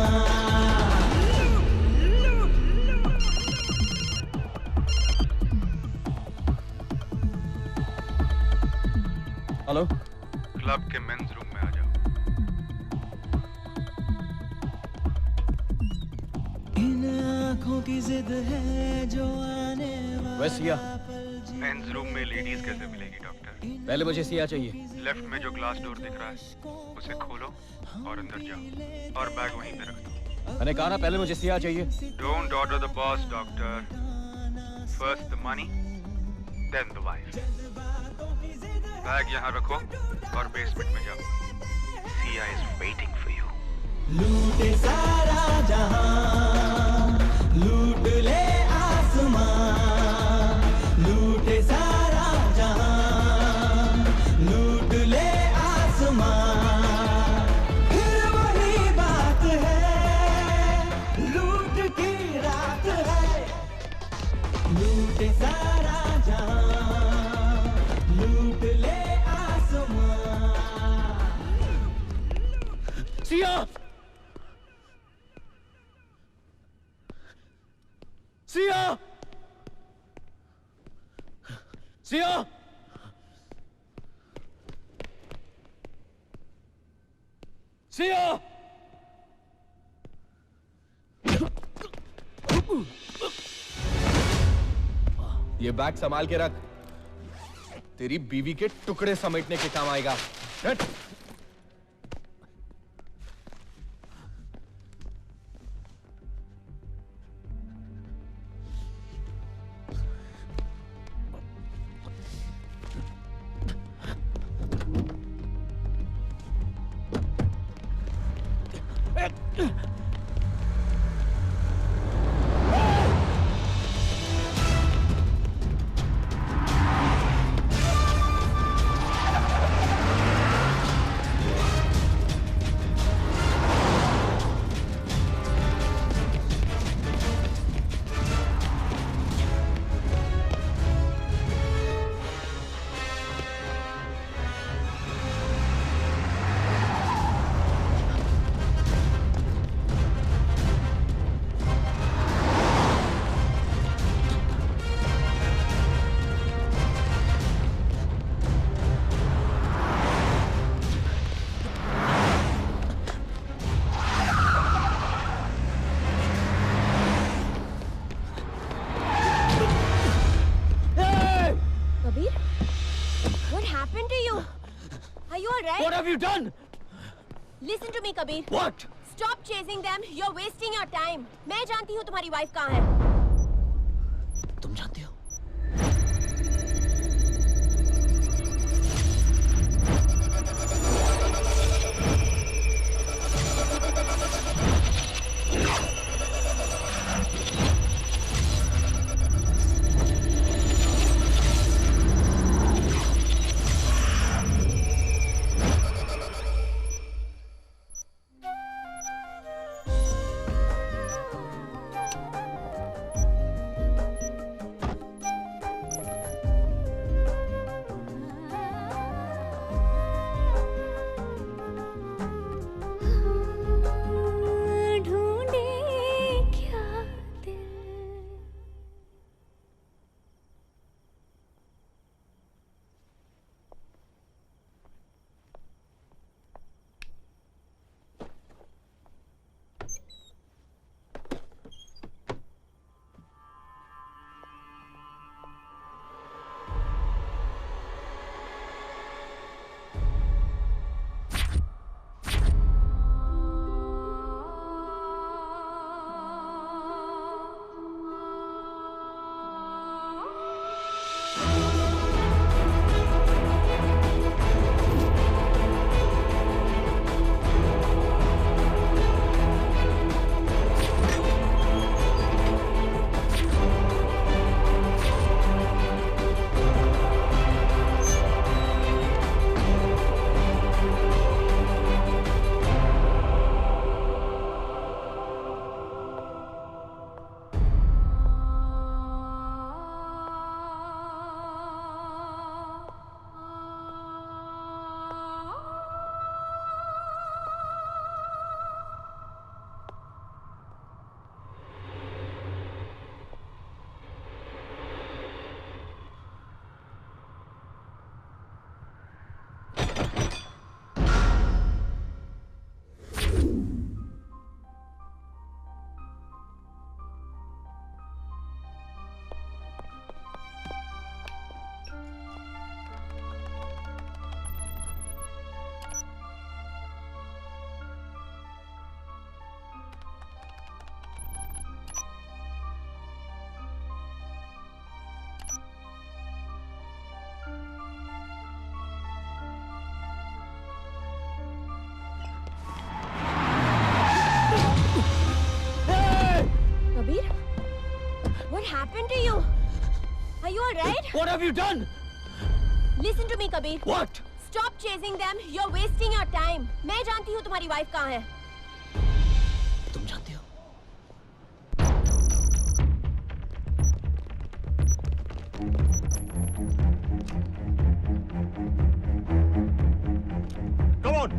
हेलो, क्लब के मेंस रूम में आ जाओ। इन आँखों की जिद है जो आने वैसे सिया, मेंस रूम में लेडीज कैसे मिलेगी डॉक्टर? पहले मुझे सिया चाहिए। लेफ्ट में जो ग्लास डोर दिख रहा है उसे खोलो और अंदर जाओ और बैग वहीं पे रख दो। मैंने कहा ना पहले मुझे सिया चाहिए। Don't order the boss doctor, first the money then the wife. Bag यहाँ रखो और बेसमेंट में जाओ। Siya is waiting for you. लूटे सारा जहां, लूट ले आसमां, लूटे सारा जहां, लूट ले आसमां। फिर वही बात है, लूट की रात है। लूटे सारा जहां, लूट ले आसमां। सिया! सिया! सिया! सिया! ये बैग संभाल के रख, तेरी बीवी के टुकड़े समेटने के काम आएगा। हट। What have you done? Listen to me, Kabir. What? Stop chasing them. You're wasting your time. मैं जानती हूँ तुम्हारी वाइफ कहाँ है. तुम जानती हो? all right? What have you done? Listen to me, Kabir. What? Stop chasing them. You're wasting your time. मैं जानती हूँ तुम्हारी वाइफ कहाँ है. तुम जानती हो? Come on.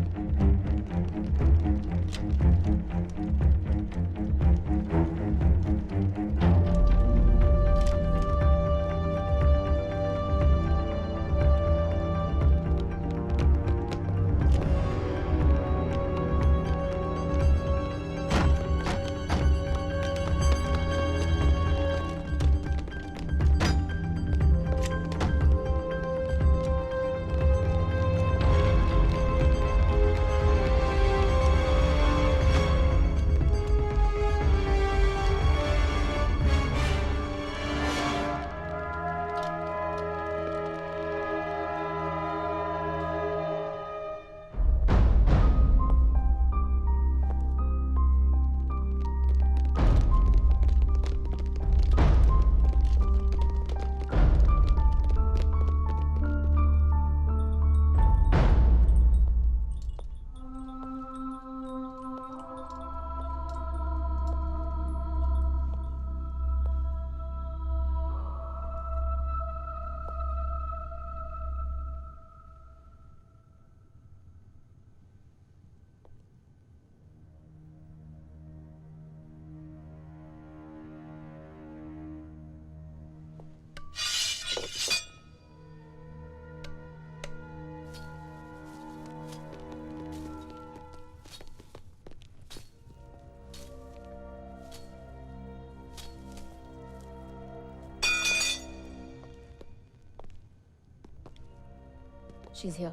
She's here.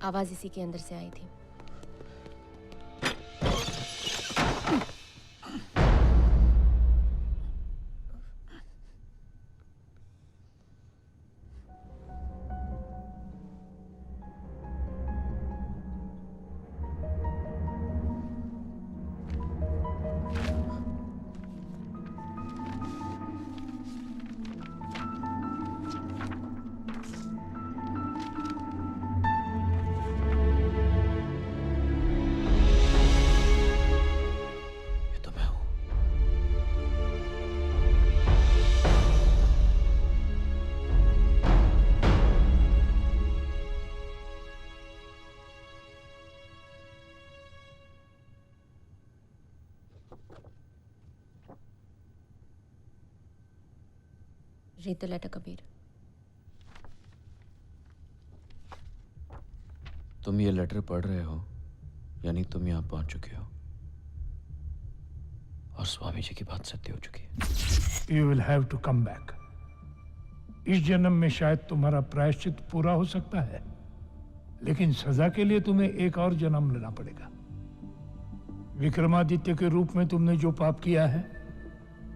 आवाज इसी के अंदर से आई थी. Read the letter, Kabir. तुम ये लेटर पढ़ रहे हो, यानी तुम यहाँ पहुंच चुके हो, और स्वामी जी की बात सत्य हो चुकी है. You will have to come back. इस जन्म में शायद तुम्हारा प्रायश्चित पूरा हो सकता है, लेकिन सजा के लिए तुम्हें एक और जन्म लेना पड़ेगा. विक्रमादित्य के रूप में तुमने जो पाप किया है,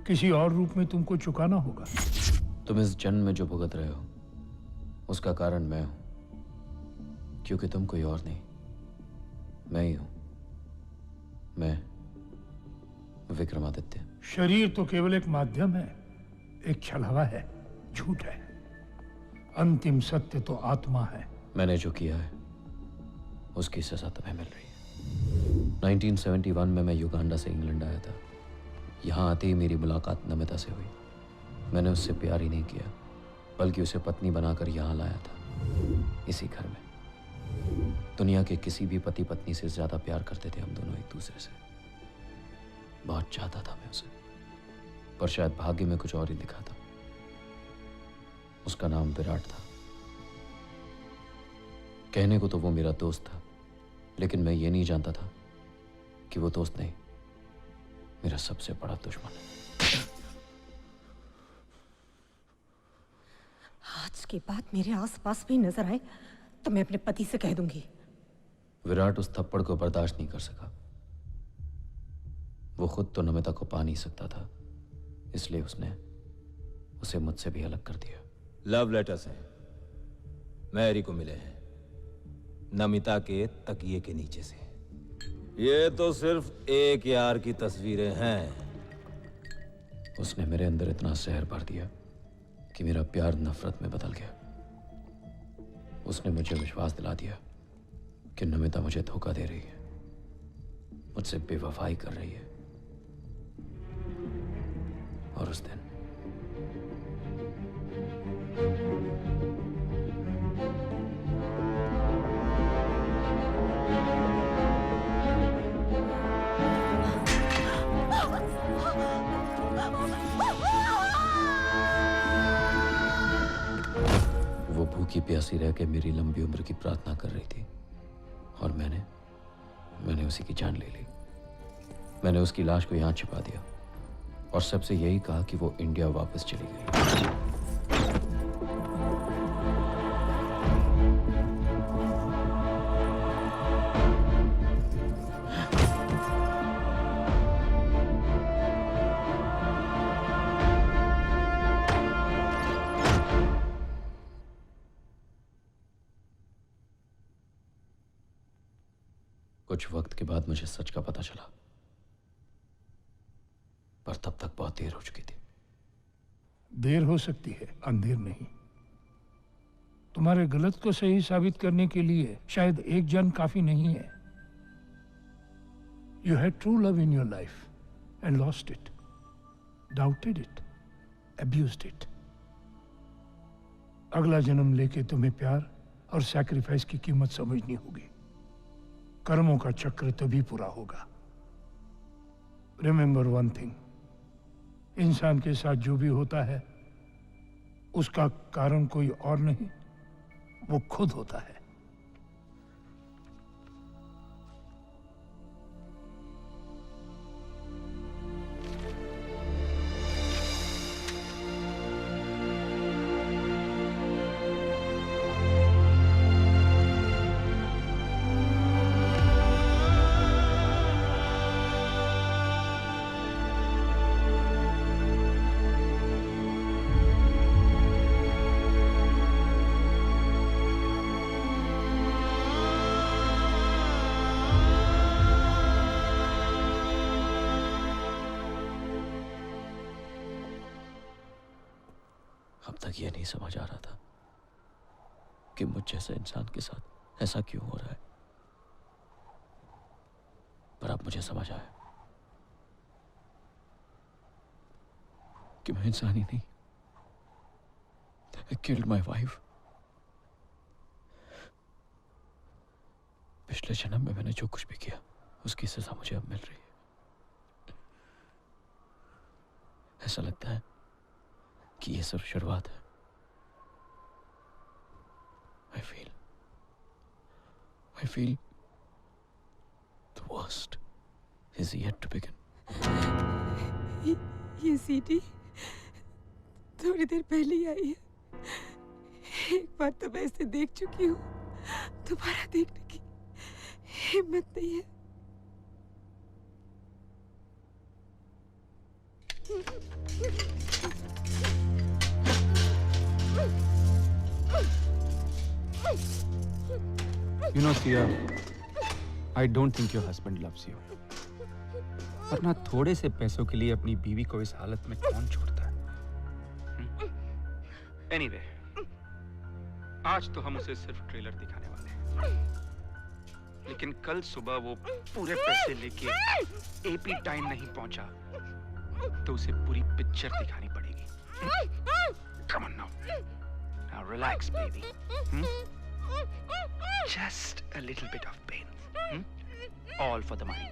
किसी और रूप में तुमको चुकाना होगा. तुम इस जन्म में जो भुगत रहे हो, उसका कारण मैं हूं, क्योंकि तुम कोई और नहीं, मैं ही हूं. मैं विक्रमादित्य. शरीर तो केवल एक माध्यम है, एक छलावा है, झूठ है. अंतिम सत्य तो आत्मा है. मैंने जो किया है, उसकी सजा तुम्हें मिल रही है. 1971 में मैं युगांडा से इंग्लैंड आया था. यहाँ आते ही मेरी मुलाकात नमिता से हुई. मैंने उससे प्यार ही नहीं किया, बल्कि उसे पत्नी बनाकर यहाँ लाया था, इसी घर में. दुनिया के किसी भी पति पत्नी से ज्यादा प्यार करते थे हम दोनों एक दूसरे से. बहुत चाहता था मैं उसे, पर शायद भाग्य में कुछ और ही लिखा था. उसका नाम विराट था. कहने को तो वो मेरा दोस्त था, लेकिन मैं ये नहीं जानता था कि वो दोस्त नहीं, मेरा सबसे बड़ा दुश्मन है. आज के बाद मेरे आसपास भी नजर आए तो मैं अपने पति से कह दूंगी. विराट उस थप्पड़ को बर्दाश्त नहीं कर सका. वो खुद तो नमिता को पा नहीं सकता था, इसलिए उसने उसे मुझसे भी अलग कर दिया. लव लेटर्स हैं, मैरी को मिले हैं, नमिता के तकिए के नीचे से. ये तो सिर्फ एक यार की तस्वीरें हैं. उसने मेरे अंदर इतना जहर भर दिया कि मेरा प्यार नफरत में बदल गया। उसने मुझे विश्वास दिला दिया कि नमिता मुझे धोखा दे रही है, मुझसे बेवफाई कर रही है। और उस दिन वो भूखी प्यासी रह के मेरी लंबी उम्र की प्रार्थना कर रही थी और मैंने उसी की जान ले ली। मैंने उसकी लाश को यहां छिपा दिया और सबसे यही कहा कि वो इंडिया वापस चली गई। कुछ वक्त के बाद मुझे सच का पता चला, पर तब तक बहुत देर हो चुकी थी। देर हो सकती है, अंधेर नहीं। तुम्हारे गलत को सही साबित करने के लिए शायद एक जन काफी नहीं है। You had true love in your life and lost it, doubted it, abused it. अगला जन्म लेके तुम्हें प्यार और सैक्रिफाइस की कीमत समझनी होगी। कर्मों का चक्र तभी पूरा होगा। रिमेंबर वन थिंग, इंसान के साथ जो भी होता है उसका कारण कोई और नहीं, वो खुद होता है। अब तक ये नहीं समझ आ रहा था कि मुझ जैसे इंसान के साथ ऐसा क्यों हो रहा है, पर अब मुझे समझ आया कि मैं इंसान ही नहीं। I killed my wife. पिछले जन्म में मैंने जो कुछ भी किया उसकी सजा मुझे अब मिल रही है। ऐसा लगता है कि ये सिर्फ शुरुआत है। I feel the worst is yet to begin. ये सीटी थोड़ी देर पहले ही आई है। एक बार तो मैं इसे देख चुकी हूँ, दोबारा देखने की हिम्मत नहीं है। You know, Sia, I don't think your husband loves you. वरना थोड़े से पैसों के लिए अपनी बीवी को इस हालत में कौन छोड़ता है? Anyway, आज तो हम उसे सिर्फ ट्रेलर दिखाने वाले हैं, लेकिन कल सुबह वो पूरे पैसे लेके एपी टाइम नहीं पहुंचा तो उसे पूरी पिक्चर दिखानी पड़ेगी। Come on now. Now relax, baby. Just a little bit of pain. All for the money.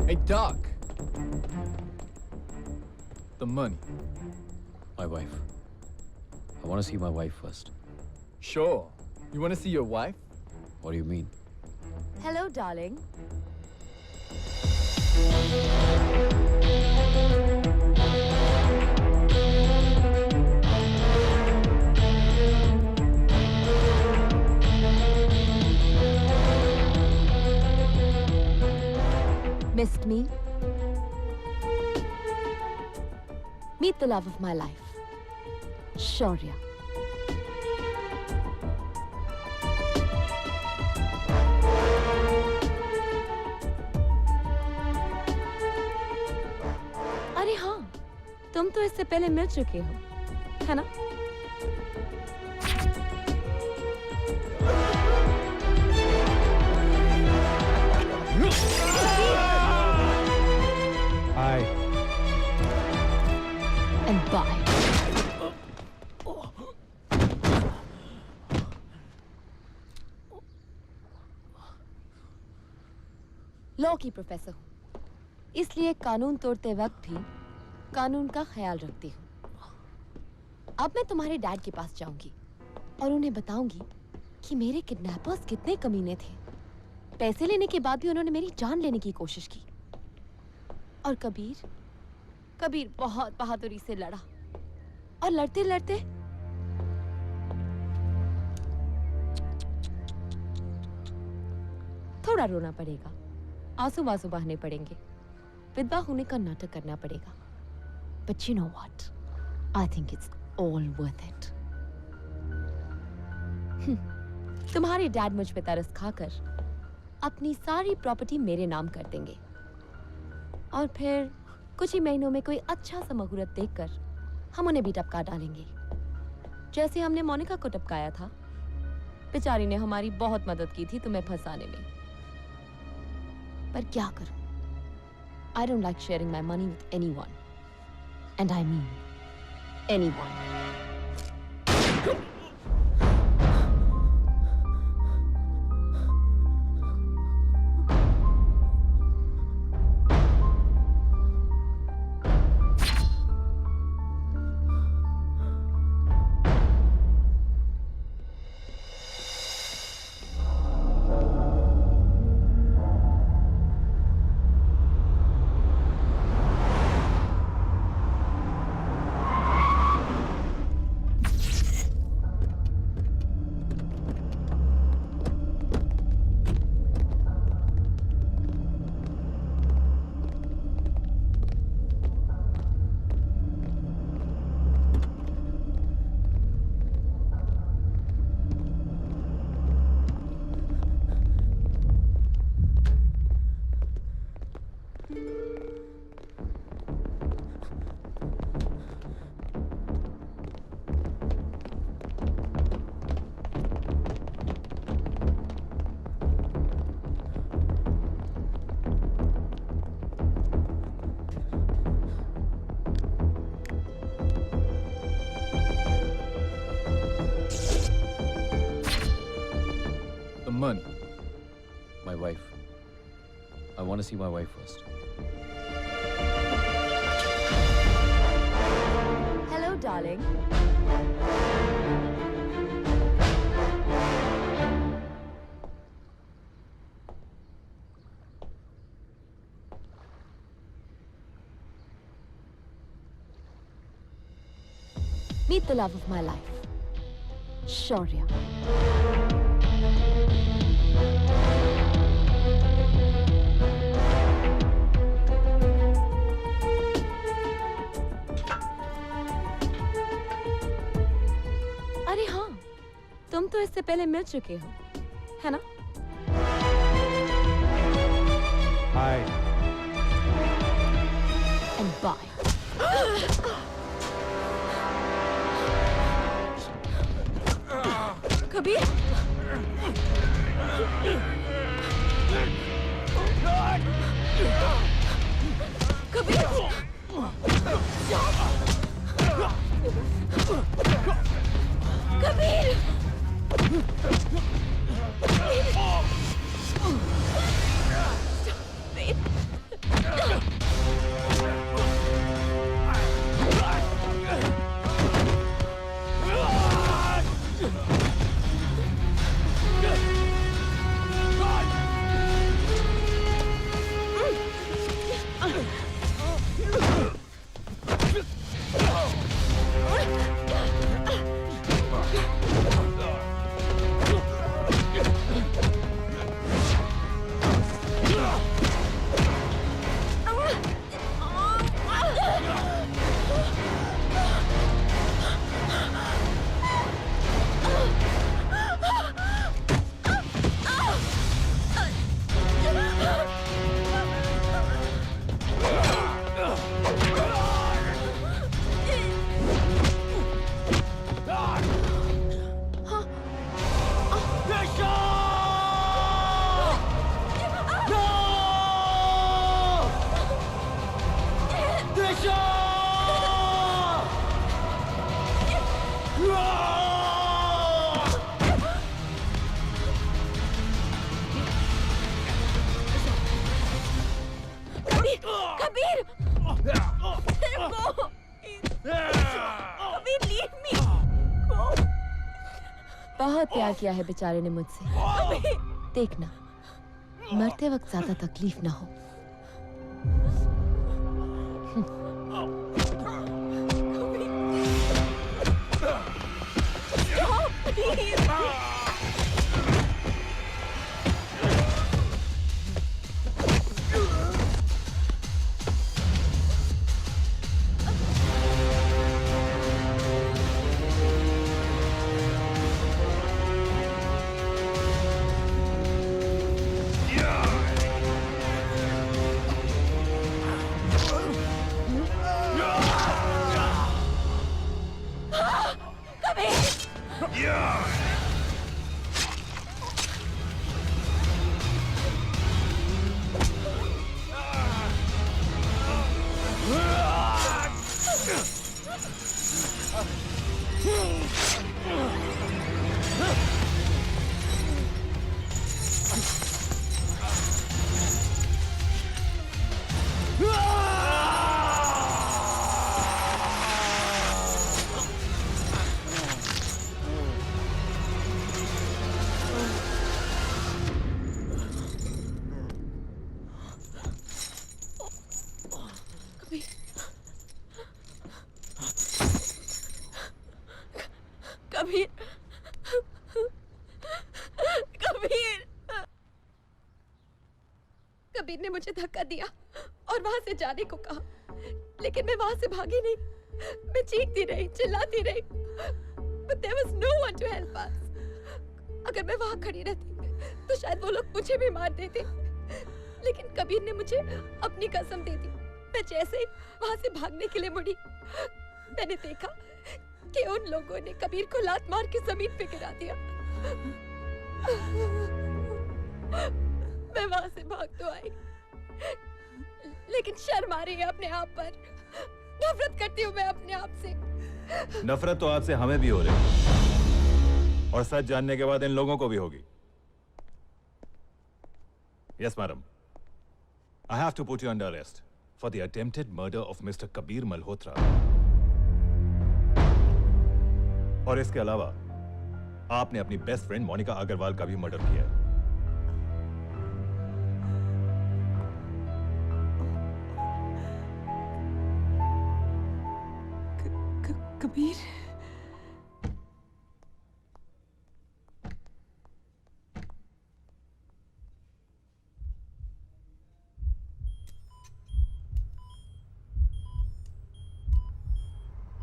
Hey, Doc. The money. My wife. I want to see my wife first. Sure. You want to see your wife? What do you mean? Hello, darling. Missed me? Meet the love of my life, Shaurya. अरे हाँ, तुम तो इससे पहले मिल चुके हो, है ना? Hi. And bye. लॉ की प्रोफेसर हूँ, इसलिए कानून तोड़ते वक्त भी कानून का ख्याल रखती हूँ। अब मैं तुम्हारे डैड के पास जाऊंगी और उन्हें बताऊंगी कि मेरे किडनैपर्स कितने कमीने थे। पैसे लेने के बाद भी उन्होंने मेरी जान लेने की कोशिश की। और कबीर बहुत बहादुरी से लड़ा और लड़ते लड़ते थोड़ा रोना पड़ेगा, आंसू बहाने पड़ेंगे, विधवा होने का नाटक करना पड़ेगा। But you know what? I think it's all worth it. तुम्हारे डैड मुझ पे तरस खाकर अपनी सारी प्रॉपर्टी मेरे नाम कर देंगे और फिर कुछ ही महीनों में कोई अच्छा सा मुहूर्त देखकर हम उन्हें भी टपका डालेंगे, जैसे हमने मोनिका को टपकाया था। बेचारी ने हमारी बहुत मदद की थी तुम्हें फंसाने में, पर क्या करूं? I don't like sharing my money with anyone, and I mean anyone. Money. My wife. I want to see my wife first. Hello, darling. Meet the love of my life, Shaurya. अरे हाँ, तुम तो इससे पहले मिल चुके हो, है ना? Hi. And bye. Kabir? Kabir? Kabir! Stop it! बहुत प्यार किया है बेचारे ने मुझसे। देखना, मरते वक्त ज्यादा तकलीफ ना हो। कबीर, कबीर, कबीर ने मुझे धक्का दिया और वहां से जाने को कहा, लेकिन मैं वहां से भागी नहीं। मैं चीखती रही, चिल्लाती रही, but there was no one to help us. अगर मैं वहां खड़ी रहती तो शायद वो लोग मुझे भी मार देते, लेकिन कबीर ने मुझे अपनी कसम दे दी। मैं जैसे ही वहां से भागने के लिए मुड़ी, मैंने देखा कि उन लोगों ने कबीर को लात मार के जमीन पे गिरा दिया। मैं वहां से भाग तो आई, लेकिन शर्म आ रही है अपने आप पर। नफरत करती हूँ मैं अपने आप से। नफरत तो आपसे हमें भी हो रही है, और सच जानने के बाद इन लोगों को भी होगी। Yes, madam. I have to put you under arrest for the attempted murder of Mr. Kabir Malhotra. और इसके अलावा आपने अपनी बेस्ट फ्रेंड मोनिका अग्रवाल का भी मर्डर किया। Kabir,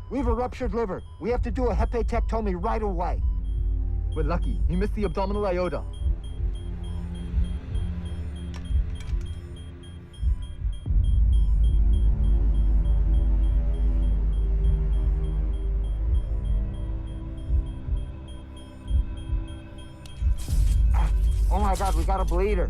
We have a ruptured liver. We have to do a hepatectomy right away. We're lucky. He missed the abdominal aorta. Oh my God, we got a bleeder.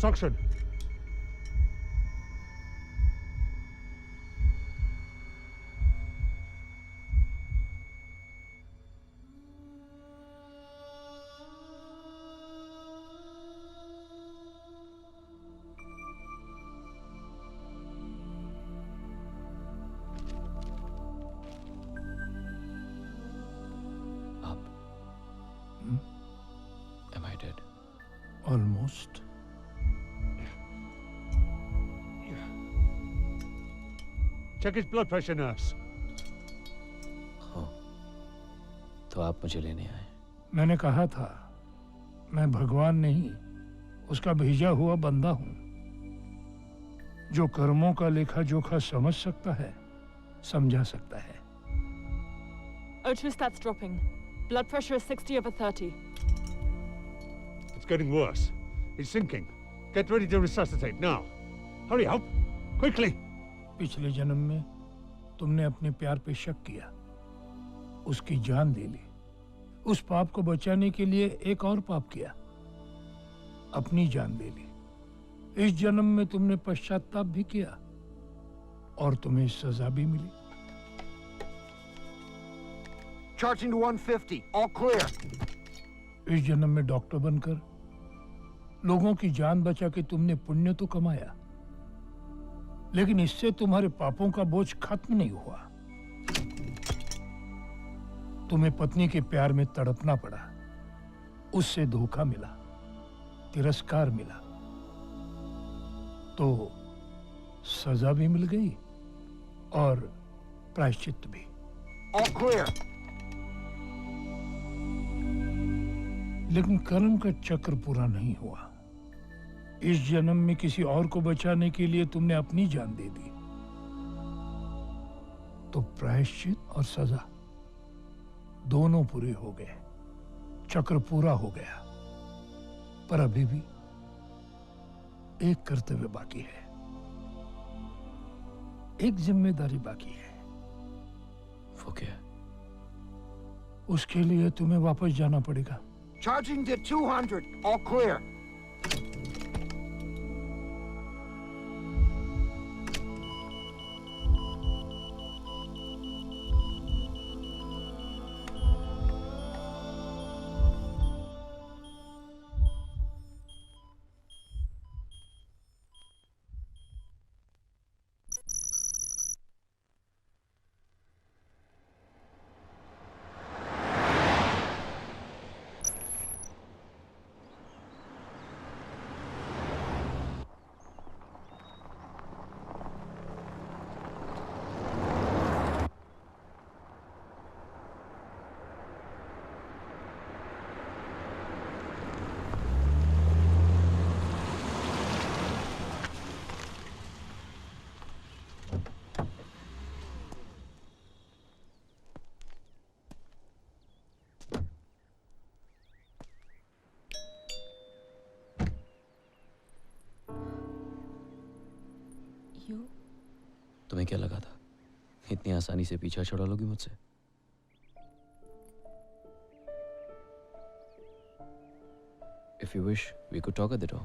Suction. Am I dead? Almost. Check his blood pressure, nurse. तो आप मुझे लेने आए? मैंने कहा था, मैं भगवान नहीं, उसका भेजा हुआ बंदा हूं। जो कर्मों का लेखा जोखा समझ सकता है, समझा सकता है। O2 stats dropping. Blood pressure is 60/30. It's getting worse. He's sinking. Get ready to resuscitate now. Hurry up, quickly. पिछले जन्म में तुमने अपने प्यार पे शक किया, उसकी जान ले ली। उस पाप को बचाने के लिए एक और पाप किया, अपनी जान ले ली। इस जन्म में तुमने पश्चाताप भी किया और तुम्हें सजा भी मिली। Charging to 150. All clear. इस जन्म में डॉक्टर बनकर लोगों की जान बचा के तुमने पुण्य तो कमाया, लेकिन इससे तुम्हारे पापों का बोझ खत्म नहीं हुआ। तुम्हें पत्नी के प्यार में तड़पना पड़ा, उससे धोखा मिला, तिरस्कार मिला, तो सजा भी मिल गई और प्रायश्चित भी। All clear. लेकिन कर्म का चक्र पूरा नहीं हुआ। इस जन्म में किसी और को बचाने के लिए तुमने अपनी जान दे दी, तो प्रायश्चित और सजा दोनों पूरे हो गए, चक्र पूरा हो गया। पर अभी भी एक कर्तव्य बाकी है, एक जिम्मेदारी बाकी है। वो क्या? उसके लिए तुम्हें वापस जाना पड़ेगा। Charging to 200. All clear. तुम्हें क्या लगा था इतनी आसानी से पीछा छुड़ा लोगी मुझसे? If you wish, we could talk at the door.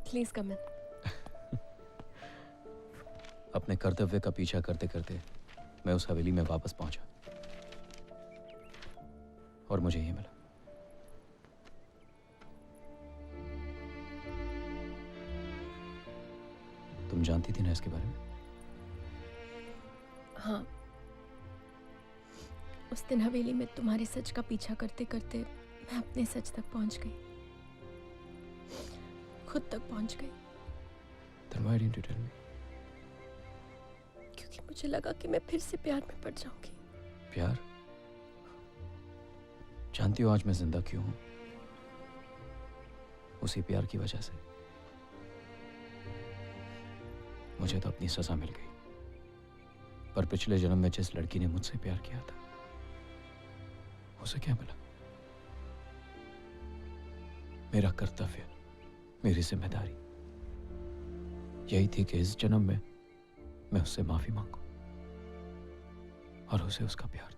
Please come in. अपने कर्तव्य का पीछा करते करते मैं उस हवेली में वापस पहुंचा और मुझे ये मिला। तुम जानती थी ना इसके बारे में? हाँ, उस दिन हवेली में तुम्हारे सच का पीछा करते करते मैं अपने सच तक पहुंच गई, खुद तक पहुंच गई। Then why didn't you tell me? क्योंकि मुझे लगा कि मैं फिर से प्यार में पड़ जाऊंगी। प्यार? जानती हो आज मैं जिंदा क्यों हूं? उसी प्यार की वजह से। मुझे तो अपनी सजा मिल गई, पर पिछले जन्म में जिस लड़की ने मुझसे प्यार किया था उसे क्या मिला? मेरा कर्तव्य, मेरी जिम्मेदारी यही थी कि इस जन्म में मैं उससे माफी मांगूं और उसे उसका प्यार दूं।